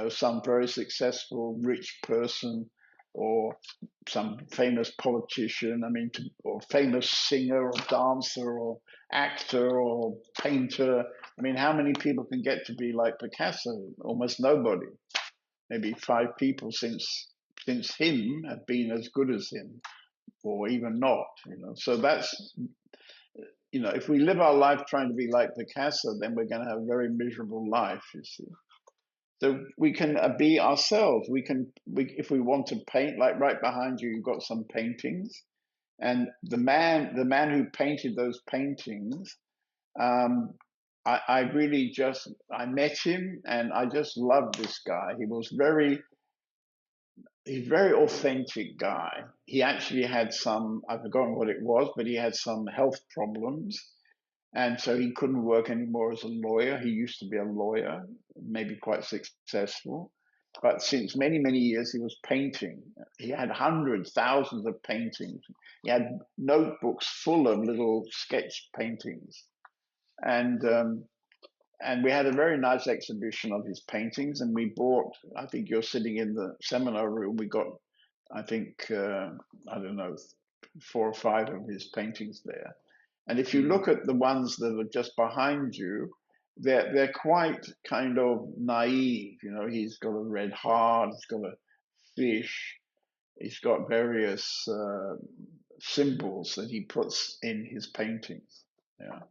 A: some very successful rich person or some famous politician, or famous singer or dancer or actor or painter. How many people can get to be like Picasso? Almost nobody. Maybe 5 people since him have been as good as him, or even not. So that's, if we live our life trying to be like Picasso, then we're going to have a very miserable life. You see. So we can be ourselves. If we want to paint, like right behind you, you've got some paintings, and the man who painted those paintings, I really I met him, and I just loved this guy. He's a very authentic guy. He actually had I've forgotten what it was, but he had some health problems. And so he couldn't work anymore as a lawyer. He used to be a lawyer, maybe quite successful. But since many, many years, he was painting. He had hundreds, thousands of paintings. He had notebooks full of little sketch paintings. And we had a very nice exhibition of his paintings. And we bought, I think you're sitting in the seminar room, we got, I think, I don't know, 4 or 5 of his paintings there. And if you look at the ones that are just behind you, they're quite kind of naive. He's got a red heart, he's got a fish, he's got various symbols that he puts in his paintings. Yeah.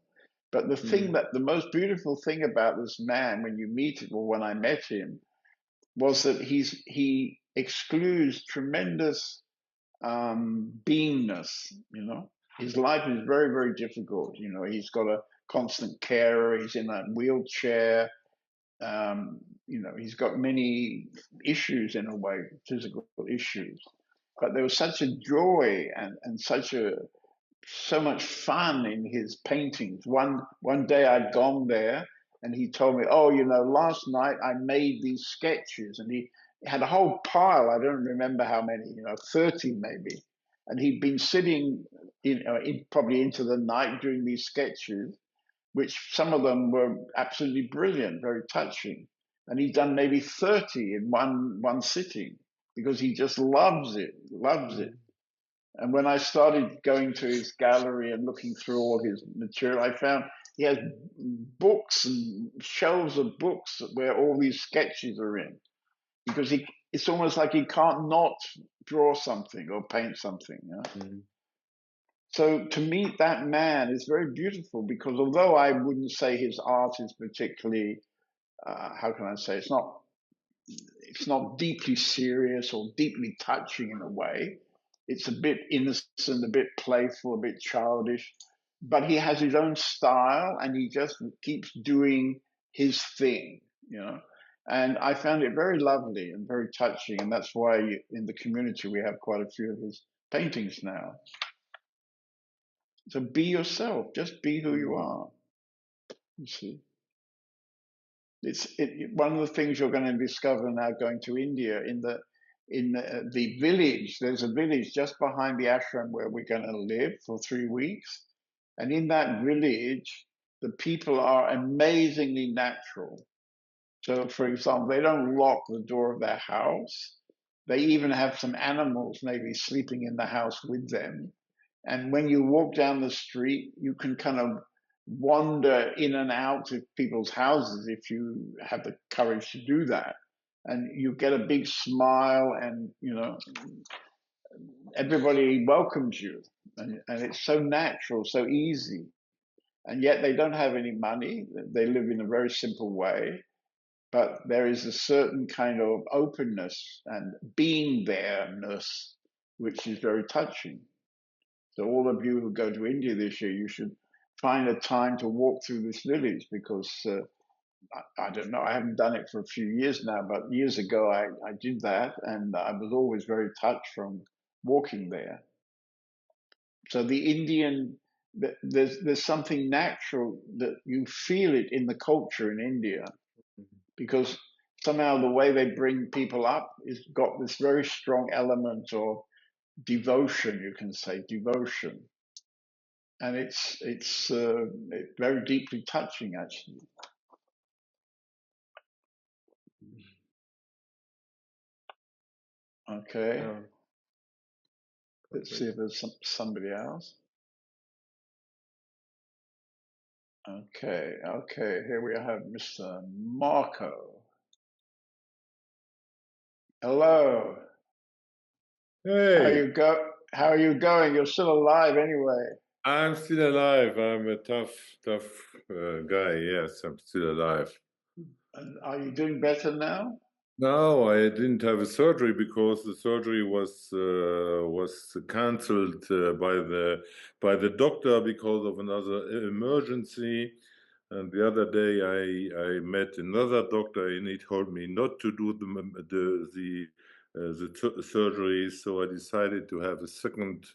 A: But the most beautiful thing about this man, when you meet him, or when I met him, was that he excludes tremendous beingness. His life is very, very difficult. He's got a constant carer. He's in a wheelchair. He's got many issues in a way, physical issues. But there was such a joy and so much fun in his paintings. One day I'd gone there, and he told me, "Oh, last night I made these sketches," and he had a whole pile. I don't remember how many, 30 maybe. And he'd been sitting, probably into the night doing these sketches, which some of them were absolutely brilliant, very touching. And he'd done maybe 30 in one sitting because he just loves it. And when I started going to his gallery and looking through all his material, I found he has books and shelves of books where all these sketches are in, because it's almost like he can't not draw something or paint something. So to meet that man is very beautiful, because although I wouldn't say his art is particularly, how can I say, it's not deeply serious or deeply touching in a way. It's a bit innocent, a bit playful, a bit childish, but he has his own style, and he just keeps doing his thing, And I found it very lovely and very touching, and that's why in the community we have quite a few of his paintings now. So be yourself. Just be who you are. You see, one of the things you're going to discover now going to India in the village. There's a village just behind the ashram where we're going to live for 3 weeks, and in that village, the people are amazingly natural. So, for example, they don't lock the door of their house. They even have some animals maybe sleeping in the house with them. And when you walk down the street, you can kind of wander in and out of people's houses if you have the courage to do that. And you get a big smile, and everybody welcomes you. And it's so natural, so easy. And yet they don't have any money. They live in a very simple way. But there is a certain kind of openness and being there-ness, which is very touching. So all of you who go to India this year, you should find a time to walk through this village, because I don't know, I haven't done it for a few years now, but years ago I did that, and I was always very touched from walking there. So the Indian, there's something natural that you feel it in the culture in India, because somehow the way they bring people up is got this very strong element of devotion, you can say, devotion. And it's very deeply touching, actually. Okay.
C: Yeah.
A: Let's see if there's somebody else. Okay, here we have Mr. Marco. Hello.
I: Hey,
A: How are you going? You're still alive anyway.
I: I'm still alive. I'm a tough guy. Yes, I'm still alive.
A: And are you doing better now?
I: No, I didn't have a surgery because the surgery was cancelled by the doctor because of another emergency. And the other day, I met another doctor, and he told me not to do the surgery. So I decided to have a second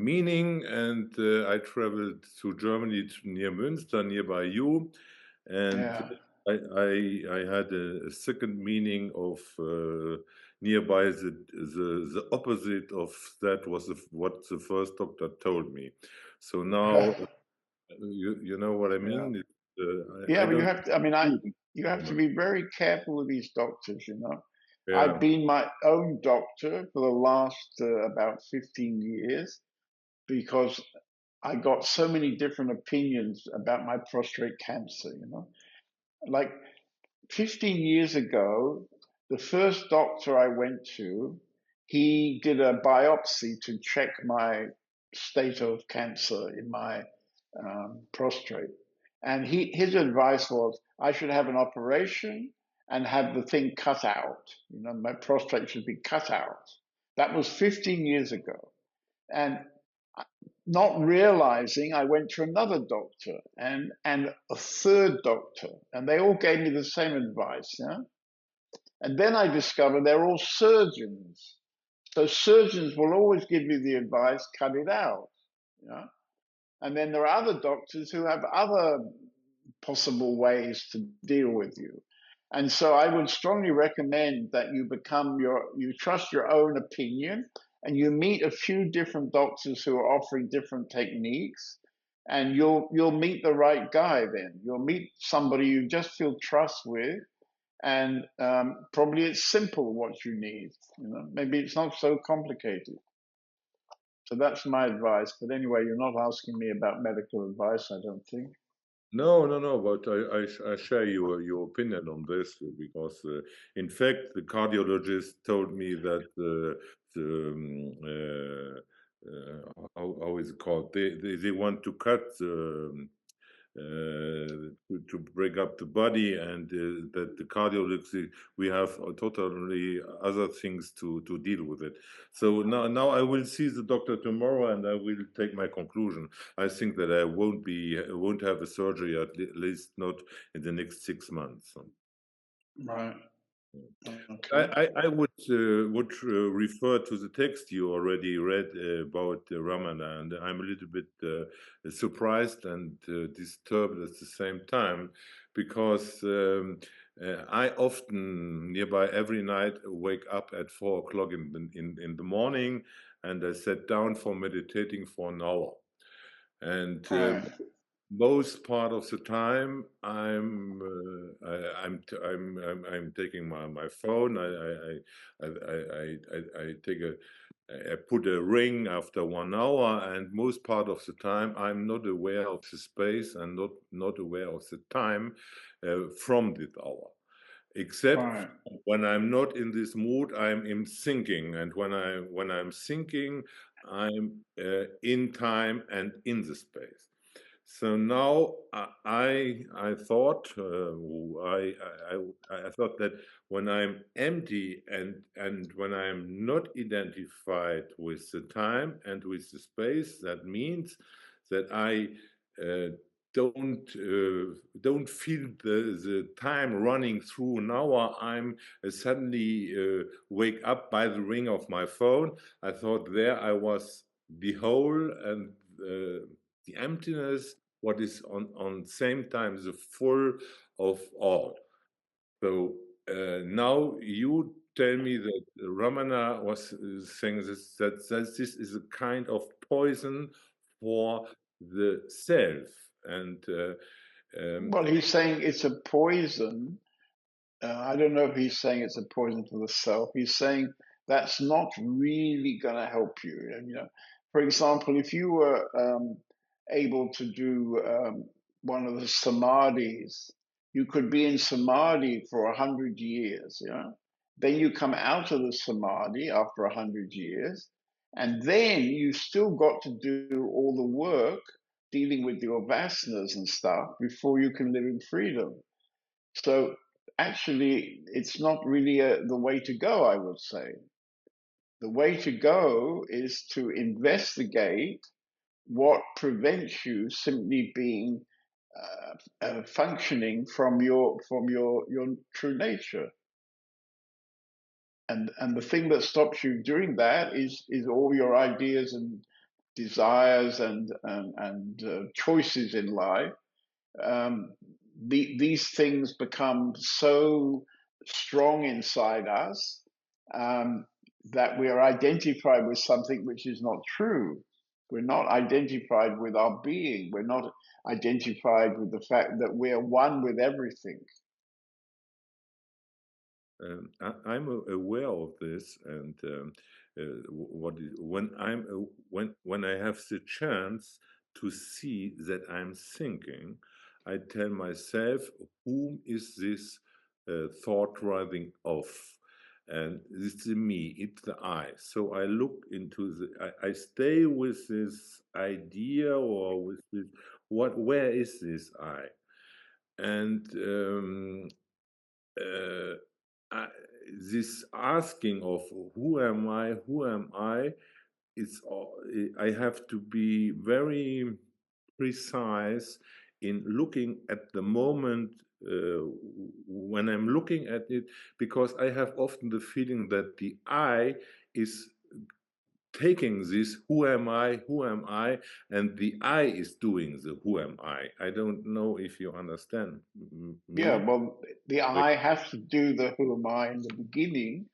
I: meaning, and I traveled to Germany, near Münster, nearby you, and
A: Yeah.
I: I had a second meaning of nearby the opposite of that was what the first doctor told me. So now you know what I mean.
A: Yeah,
I: I
A: but you
I: don't.
A: have to. I mean, you have to be very careful with these doctors.
I: Yeah.
A: I've been my own doctor for the last about 15 years, because I got so many different opinions about my prostate cancer. Like 15 years ago, the first doctor I went to, he did a biopsy to check my state of cancer in my prostate. And his advice was I should have an operation and have the thing cut out. My prostate should be cut out. That was 15 years ago. And not realizing, I went to another doctor and a third doctor, and they all gave me the same advice. Yeah? And then I discovered they're all surgeons. So surgeons will always give you the advice, cut it out. Yeah? And then there are other doctors who have other possible ways to deal with you. And so I would strongly recommend that you you trust your own opinion, and you meet a few different doctors who are offering different techniques, and you'll meet the right guy then. You'll meet somebody you just feel trust with, and probably it's simple what you need. Maybe it's not so complicated. So that's my advice. But anyway, you're not asking me about medical advice, I don't think.
I: No, but I share your opinion on this, because in fact the cardiologist told me that how is it called? They want to cut to break up the body, and that the cardiologist, we have totally other things to deal with it. So now I will see the doctor tomorrow, and I will take my conclusion. I think that I won't have a surgery, at least not in the next 6 months.
A: Right. Okay.
I: I would refer to the text you already read about Ramana, and I'm a little bit surprised and disturbed at the same time, because I often, nearby every night, wake up at 4 o'clock in the morning, and I sit down for meditating for an hour. And
A: Right.
I: most part of the time, I'm taking my phone. I take I put a ring after 1 hour, and most part of the time, I'm not aware of the space and not aware of the time from this hour. Except
A: Right.
I: when I'm not in this mood, I'm in thinking, and when I'm thinking, I'm in time and in the space. So now I thought I thought that when I'm empty and when I'm not identified with the time and with the space, that means that I don't feel the time running through an hour. I'm suddenly wake up by the ring of my phone. I thought there I was the whole and the emptiness, what is on same time the full of all. So now you tell me that Ramana was saying that this is a kind of poison for the self, and
A: Well, he's saying it's a poison. I don't know if he's saying it's a poison for the self. He's saying that's not really going to help you. And, for example, if you were able to do one of the samadhis, you could be in samadhi for 100 years. Then you come out of the samadhi after 100 years, and then you still got to do all the work dealing with your vasanas and stuff before you can live in freedom. So actually, it's not really the way to go, I would say. The way to go is to investigate what prevents you simply being functioning from your true nature. And the thing that stops you doing that is all your ideas and desires and choices in life. These things become so strong inside us that we are identified with something which is not true. We're not identified with our being. We're not identified with the fact that we are one with everything.
I: I'm aware of this, and when I have the chance to see that I'm thinking, I tell myself, whom is this thought driving off? And it's the me, it's the I. So I look into I stay with this idea, or with this, where is this I? And this asking of who am I, it's I have to be very precise in looking at the moment when I'm looking at it, because I have often the feeling that the I is taking this who am I, and the I is doing the who am I don't know if you understand me.
A: Yeah, well, the I has to do the who am I in the beginning,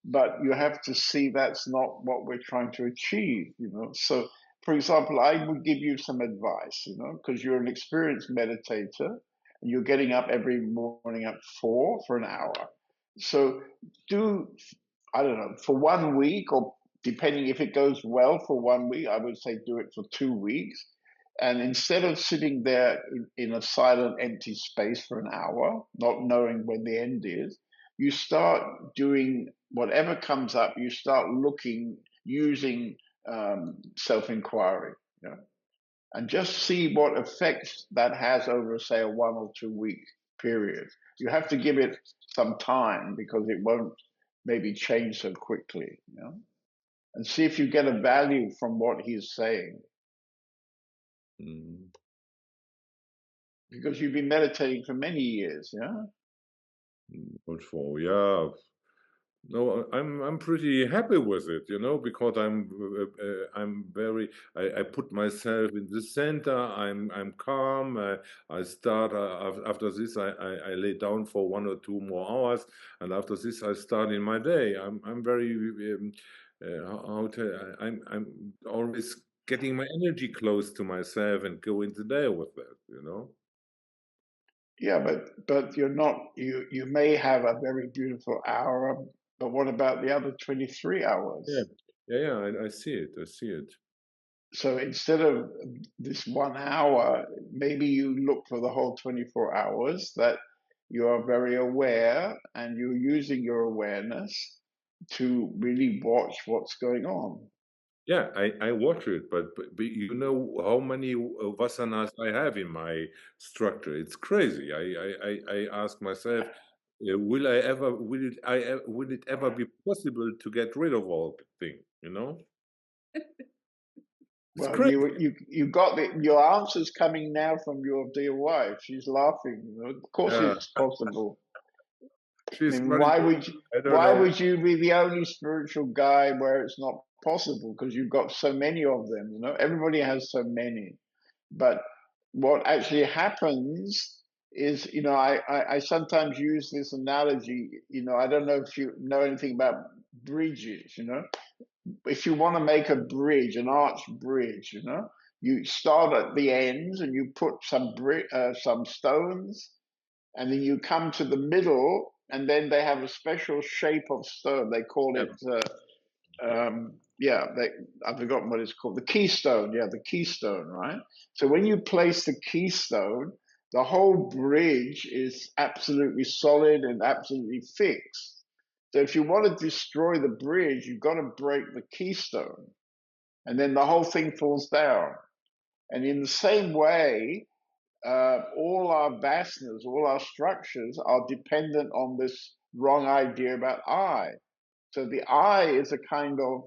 A: but you have to see that's not what we're trying to achieve. So, for example, I would give you some advice, because you're an experienced meditator and you're getting up every morning at 4 for an hour. So do, I don't know, for 1 week, or depending if it goes well for 1 week, I would say do it for 2 weeks. And instead of sitting there in a silent, empty space for an hour, not knowing when the end is, you start doing whatever comes up. You start looking, using self-inquiry, and just see what effects that has over, say, a 1 or 2 week period. You have to give it some time because it won't maybe change so quickly, and see if you get a value from what he's saying. Because you've been meditating for many years, yeah?
I: What for? Yeah. No, I'm pretty happy with it, you know, because I'm very I put myself in the center. I'm calm. I start after this. I lay down for 1 or 2 more hours, and after this I start in my day. I'm very how to I'm always getting my energy close to myself and go into the day with that, you know.
A: Yeah, but you're not. You may have a very beautiful hour, but what about the other 23 hours?
I: Yeah. I see it. I see it.
A: So instead of this 1 hour, maybe you look for the whole 24 hours, that you are very aware and you're using your awareness to really watch what's going on.
I: Yeah, I watch it, but you know how many vasanas I have in my structure? It's crazy. I ask myself, will it ever be possible to get rid of all the thing? You know, it's
A: Well,
I: crazy.
A: you got your answers coming now from your dear wife. She's laughing. Of course,
I: Yeah,
A: it's possible. I
I: she's
A: mean,
I: funny. I don't know.
A: why would you be the only spiritual guy where it's not possible? Because you've got so many of them. You know, everybody has so many. But what actually happens is, you know, I sometimes use this analogy. You know, I don't know if you know anything about bridges. You know, if you want to make a bridge, an arch bridge, you know, you start at the ends and you put some stones, and then you come to the middle, and then they have a special shape of stone. They call
I: Yeah,
A: it, I've forgotten what it's called. The keystone, yeah, the keystone, right? So when you place the keystone, the whole bridge is absolutely solid and absolutely fixed. So if you want to destroy the bridge, you've got to break the keystone, and then the whole thing falls down. And in the same way, all our vasanas, all our structures are dependent on this wrong idea about I. So the I is a kind of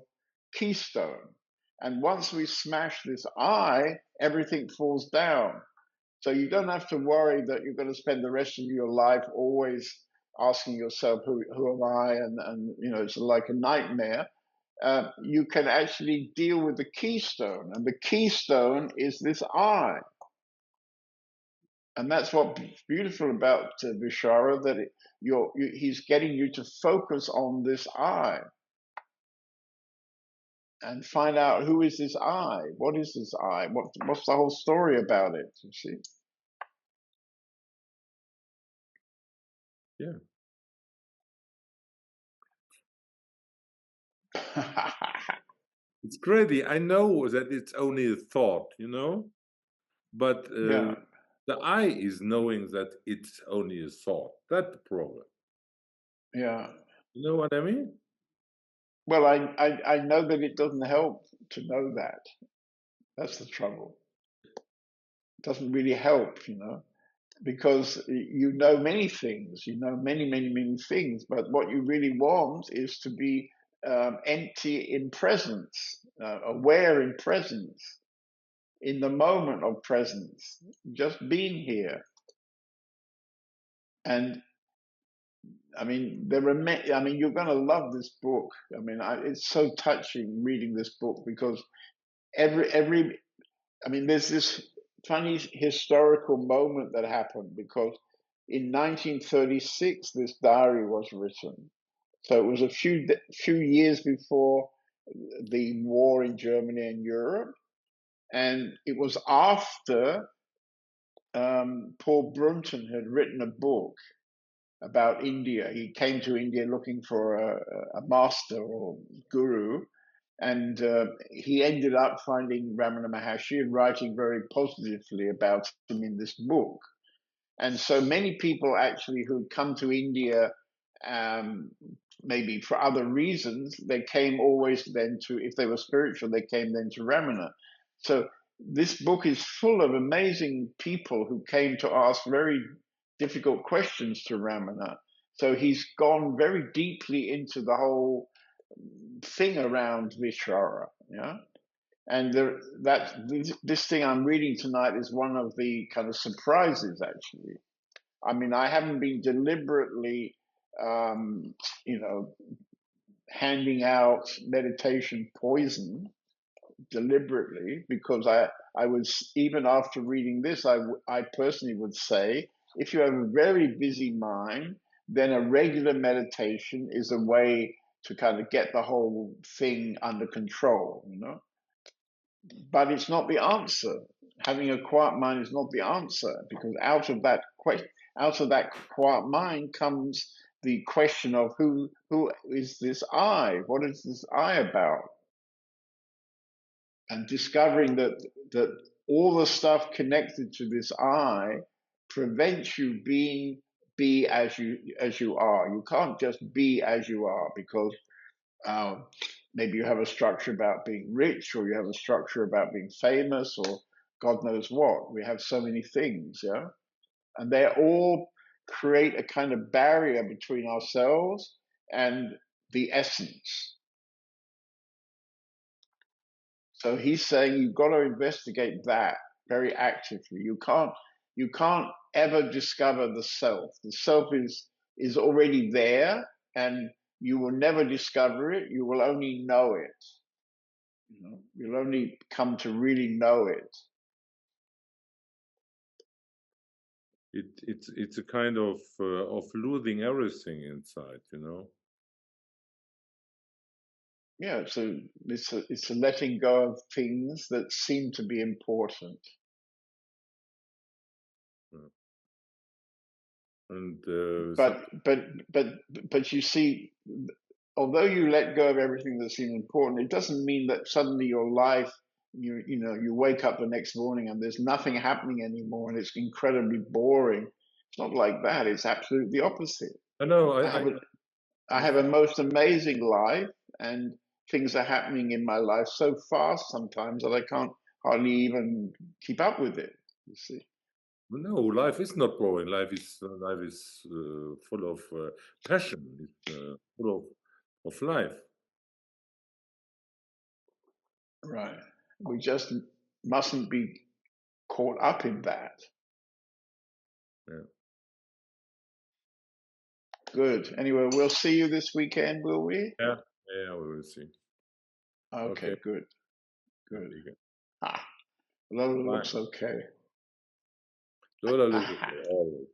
A: keystone. And once we smash this I, everything falls down. So you don't have to worry that you're going to spend the rest of your life always asking yourself, who am I? And you know, it's like a nightmare. You can actually deal with the keystone. And the keystone is this I. And that's what's beautiful about Vishara, that he's getting you to focus on this I and find out, who is this I? What is this I? What's the whole story about it? You see?
I: yeah. It's crazy. I know that it's only a thought, you know, but
A: Yeah,
I: the I is knowing that it's only a thought. That's the problem.
A: yeah.
I: You know what I mean?
A: Well, I know that it doesn't help to know that. That's the trouble. It doesn't really help, you know, because you know many things. You know many things, but what you really want is to be empty in presence, aware in presence, in the moment of presence, just being here. And I mean, there are many. I mean, you're going to love this book. I mean, it's so touching reading this book, because every. I mean, there's this funny historical moment that happened, because in 1936 this diary was written. So it was a few years before the war in Germany and Europe, and it was after Paul Brunton had written a book about India. He came to India looking for a master or guru, and he ended up finding Ramana Maharshi and writing very positively about him in this book. And so many people actually who'd come to India, maybe for other reasons, they came always then to, if they were spiritual, they came then to Ramana. So this book is full of amazing people who came to ask very difficult questions to Ramana. So he's gone very deeply into the whole thing around Vishvara, yeah. And this thing I'm reading tonight is one of the kind of surprises, actually. I mean, I haven't been deliberately, handing out meditation poison deliberately, because I was, even after reading this, I personally would say, if you have a very busy mind, then a regular meditation is a way to kind of get the whole thing under control, But it's not the answer. Having a quiet mind is not the answer, because out of that quiet mind comes the question of who is this I? What is this I about? And discovering that all the stuff connected to this I prevents you be as you are. You can't just be as you are, because maybe you have a structure about being rich, or you have a structure about being famous, or God knows what. We have so many things, yeah, and they all create a kind of barrier between ourselves and the essence. So he's saying you've got to investigate that very actively. You can't ever discover the self. The self is already there, and you will never discover it. You will only know it. You'll only come to really know it.
I: It's a kind of losing everything inside,
A: Yeah, so it's a letting go of things that seem to be important.
I: And
A: but you see, although you let go of everything that seemed important, it doesn't mean that suddenly your life, you wake up the next morning and there's nothing happening anymore and it's incredibly boring. It's not like that. It's absolutely the opposite.
I: I know.
A: I have a most amazing life, and things are happening in my life so fast sometimes that I can't hardly even keep up with it. You see.
I: No, life is not boring. Life is full of passion. It's full of life.
A: Right. We just mustn't be caught up in that.
I: Yeah.
A: Good. Anyway, we'll see you this weekend, will we?
I: Yeah, we will see.
A: Okay, good.
I: Bye.
A: Lola looks okay.
I: Lola looks okay, always.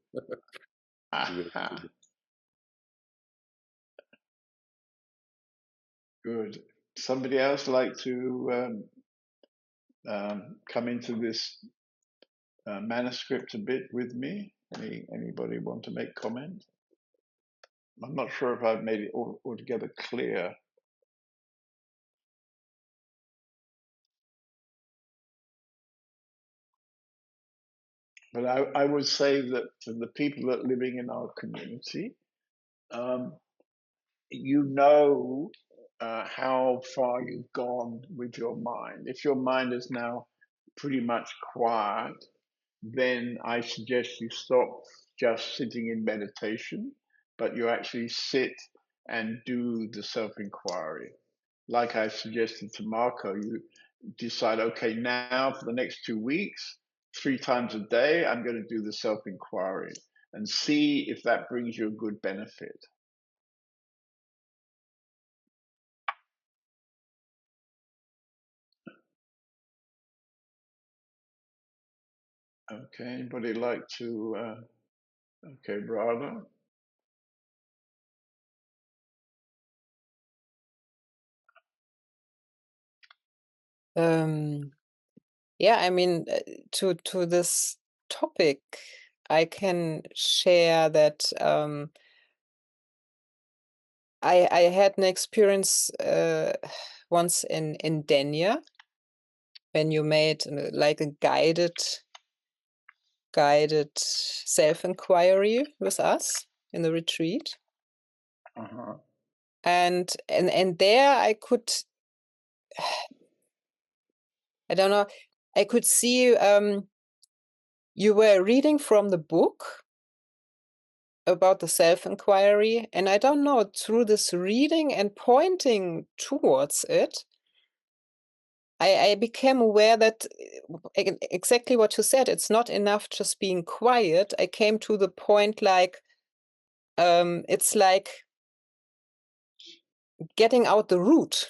A: Good. Somebody else like to come into this manuscript a bit with me? Anybody want to make comment? I'm not sure if I've made it altogether clear. But I would say that to the people that are living in our community, how far you've gone with your mind. If your mind is now pretty much quiet, then I suggest you stop just sitting in meditation, but you actually sit and do the self-inquiry. Like I suggested to Marco, you decide, okay, now for the next 2 weeks, 3 times a day, I'm going to do the self-inquiry and see if that brings you a good benefit. Okay, anybody like to, okay, Radha?
J: Yeah, I mean, to this topic, I can share that I had an experience once in Denia, when you made like a guided self-inquiry with us in the retreat. And there I could, I don't know, I could see you were reading from the book about the self-inquiry, and I don't know, through this reading and pointing towards it, I became aware that exactly what you said, it's not enough just being quiet. I came to the point like, it's like getting out the root.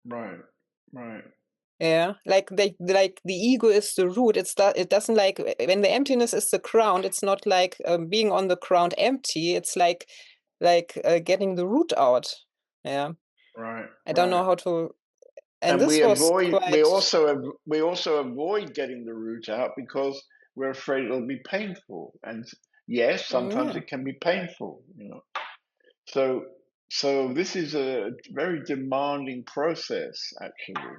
A: Right, right.
J: Yeah, like the ego is the root. It doesn't like when the emptiness is the ground. It's not like being on the ground empty. It's like getting the root out. Yeah,
A: Right.
J: I don't know how to. And this
A: we
J: was
A: avoid.
J: quite.
A: We also avoid getting the root out because we're afraid it'll be painful. And yes, sometimes
J: Yeah.
A: it can be painful. You know. So this is a very demanding process, actually.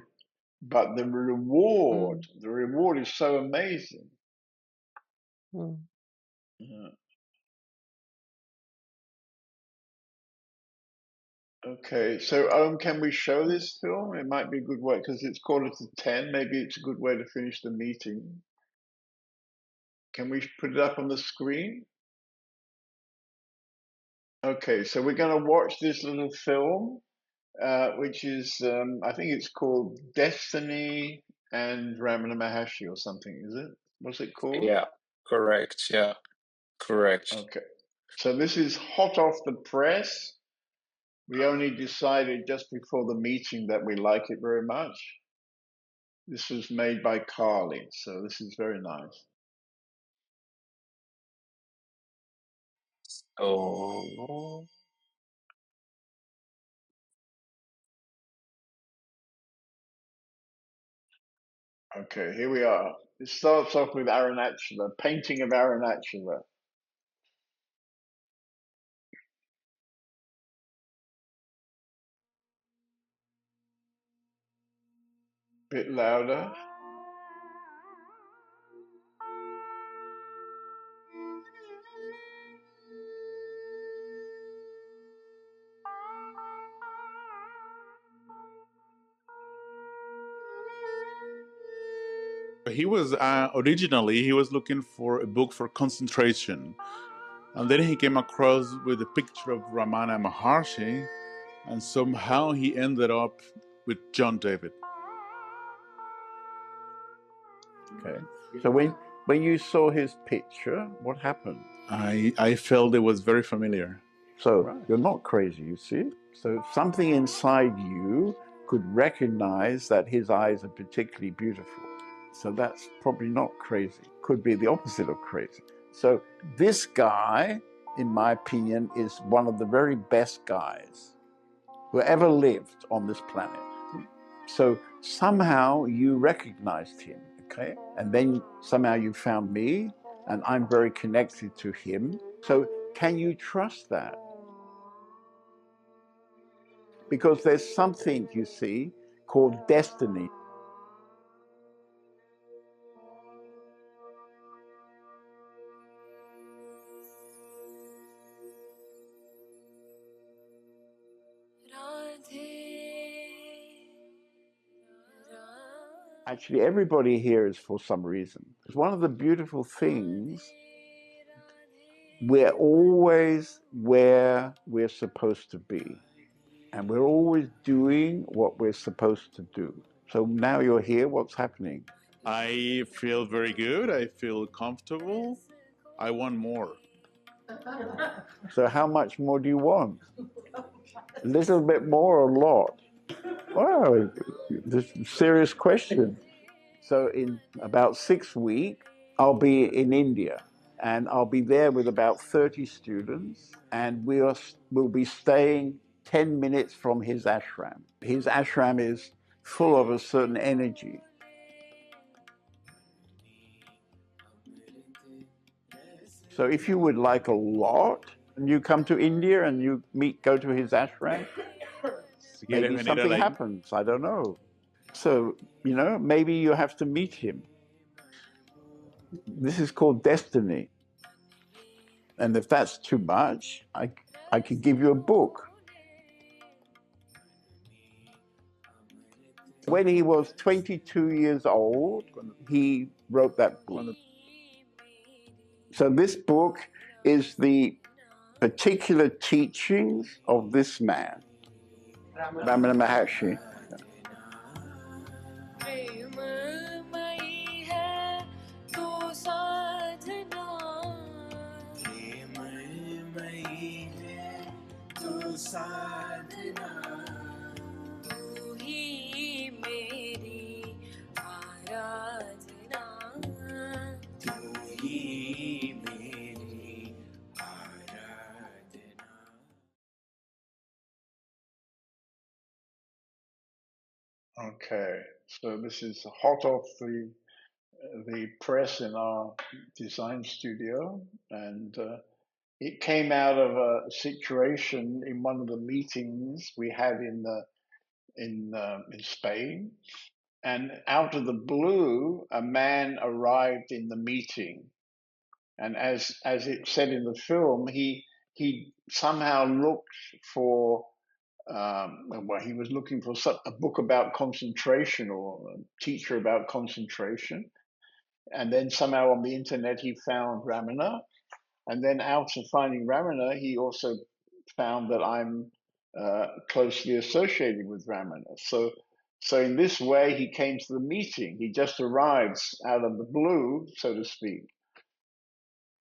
A: But the reward is so amazing. Yeah. Okay, so can we show this film? It might be a good way because it's 9:45. Maybe it's a good way to finish the meeting. Can we put it up on the screen? Okay, so we're going to watch this little film, which is, I think it's called Destiny and Ramana Maharshi or something, is it? What's it called?
G: Yeah, correct. Yeah, correct.
A: Okay, so this is hot off the press. We only decided just before the meeting that we like it very much. This was made by Carly, so this is very nice.
G: Oh.
A: Okay, here we are. It starts off with Arunachala, painting of Arunachala. Bit louder.
K: He was originally he was looking for a book for concentration, and then he came across with a picture of Ramana Maharshi, and somehow he ended up with John David.
L: Okay. So when you saw his picture, what happened?
K: I felt it was very familiar.
L: So you're not crazy, you see? So something inside you could recognize that his eyes are particularly beautiful. So that's probably not crazy. Could be the opposite of crazy. So this guy, in my opinion, is one of the very best guys who ever lived on this planet. So somehow you recognized him, okay? And then somehow you found me, and I'm very connected to him. So can you trust that? Because there's something, you see, called destiny. Actually, everybody here is for some reason. It's one of the beautiful things. We're always where we're supposed to be. And we're always doing what we're supposed to do. So now you're here, what's happening?
K: I feel very good. I feel comfortable. I want more.
L: So how much more do you want? A little bit more or a lot? Wow, this is a serious question. So in about 6 weeks, I'll be in India, and I'll be there with about 30 students, and we'll be staying 10 minutes from his ashram. His ashram is full of a certain energy. So if you would like a lot, and you come to India and you go to his ashram, maybe something happens, I don't know. So, maybe you have to meet him. This is called destiny. And if that's too much, I could give you a book. When he was 22 years old, he wrote that book. So this book is the particular teachings of this man, Ramana Maharshi.
M: साधना तू ही मेरी आराधना तू ही मेरी आराधना.
A: Okay, so this is hot off the press in our design studio, and it came out of a situation in one of the meetings we had in Spain, and out of the blue, a man arrived in the meeting, and as it said in the film, he somehow looked for. Well, he was looking for a book about concentration or a teacher about concentration. And then somehow on the internet, he found Ramana. And then out of finding Ramana, he also found that I'm closely associated with Ramana. So in this way, he came to the meeting. He just arrives out of the blue, so to speak.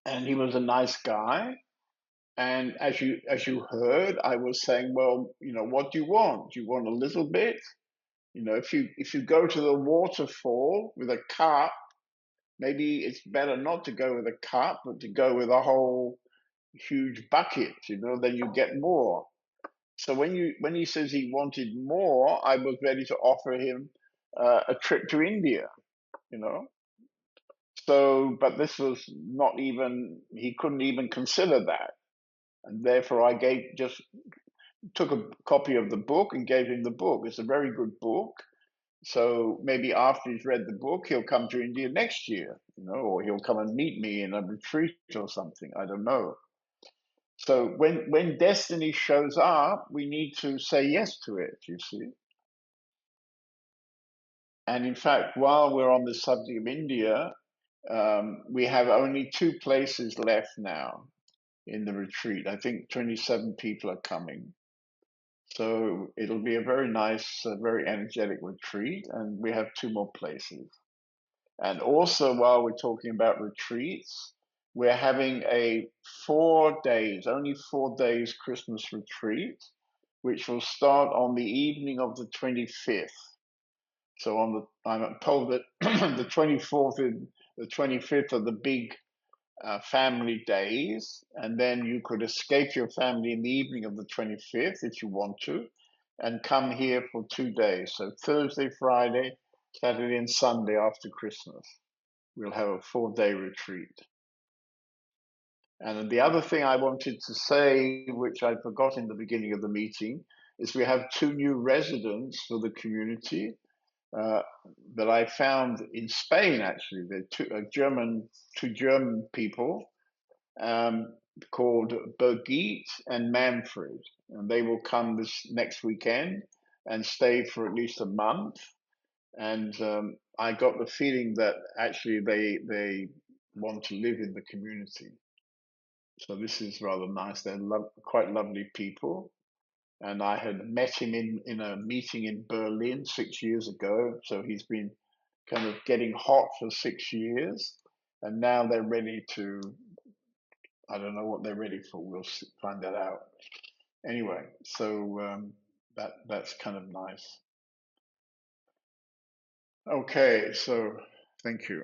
A: And he was a nice guy. And as you heard, I was saying, well, what do you want? Do you want a little bit? If you go to the waterfall with a cup, maybe it's better not to go with a cup, but to go with a whole huge bucket. Then you get more. So when he says he wanted more, I was ready to offer him a trip to India. So, but this was not even. He couldn't even consider that. And therefore, I took a copy of the book and gave him the book. It's a very good book. So maybe after he's read the book, he'll come to India next year, or he'll come and meet me in a retreat or something. I don't know. So when destiny shows up, we need to say yes to it, you see. And in fact, while we're on the subject of India, we have only 2 places left now in the retreat. I think 27 people are coming. So it'll be a very nice, very energetic retreat, and we have 2 more places. And also, while we're talking about retreats, we're having a 4 days, only 4 days Christmas retreat, which will start on the evening of the 25th. So I'm told that the 24th and the 25th are the big family days, and then you could escape your family in the evening of the 25th if you want to, and come here for 2 days. So Thursday, Friday, Saturday, and Sunday after Christmas, we'll have a 4-day retreat. And the other thing I wanted to say, which I forgot in the beginning of the meeting, is we have 2 new residents for the community that I found in Spain. Actually, they're 2 German people called Birgit and Manfred, and they will come this next weekend and stay for at least a month. And I got the feeling that actually they want to live in the community. So this is rather nice. They're quite lovely people. And I had met him in a meeting in Berlin 6 years ago. So he's been kind of getting hot for 6 years. And now they're ready to, I don't know what they're ready for. We'll find that out. Anyway, so that's kind of nice. Okay, so thank you.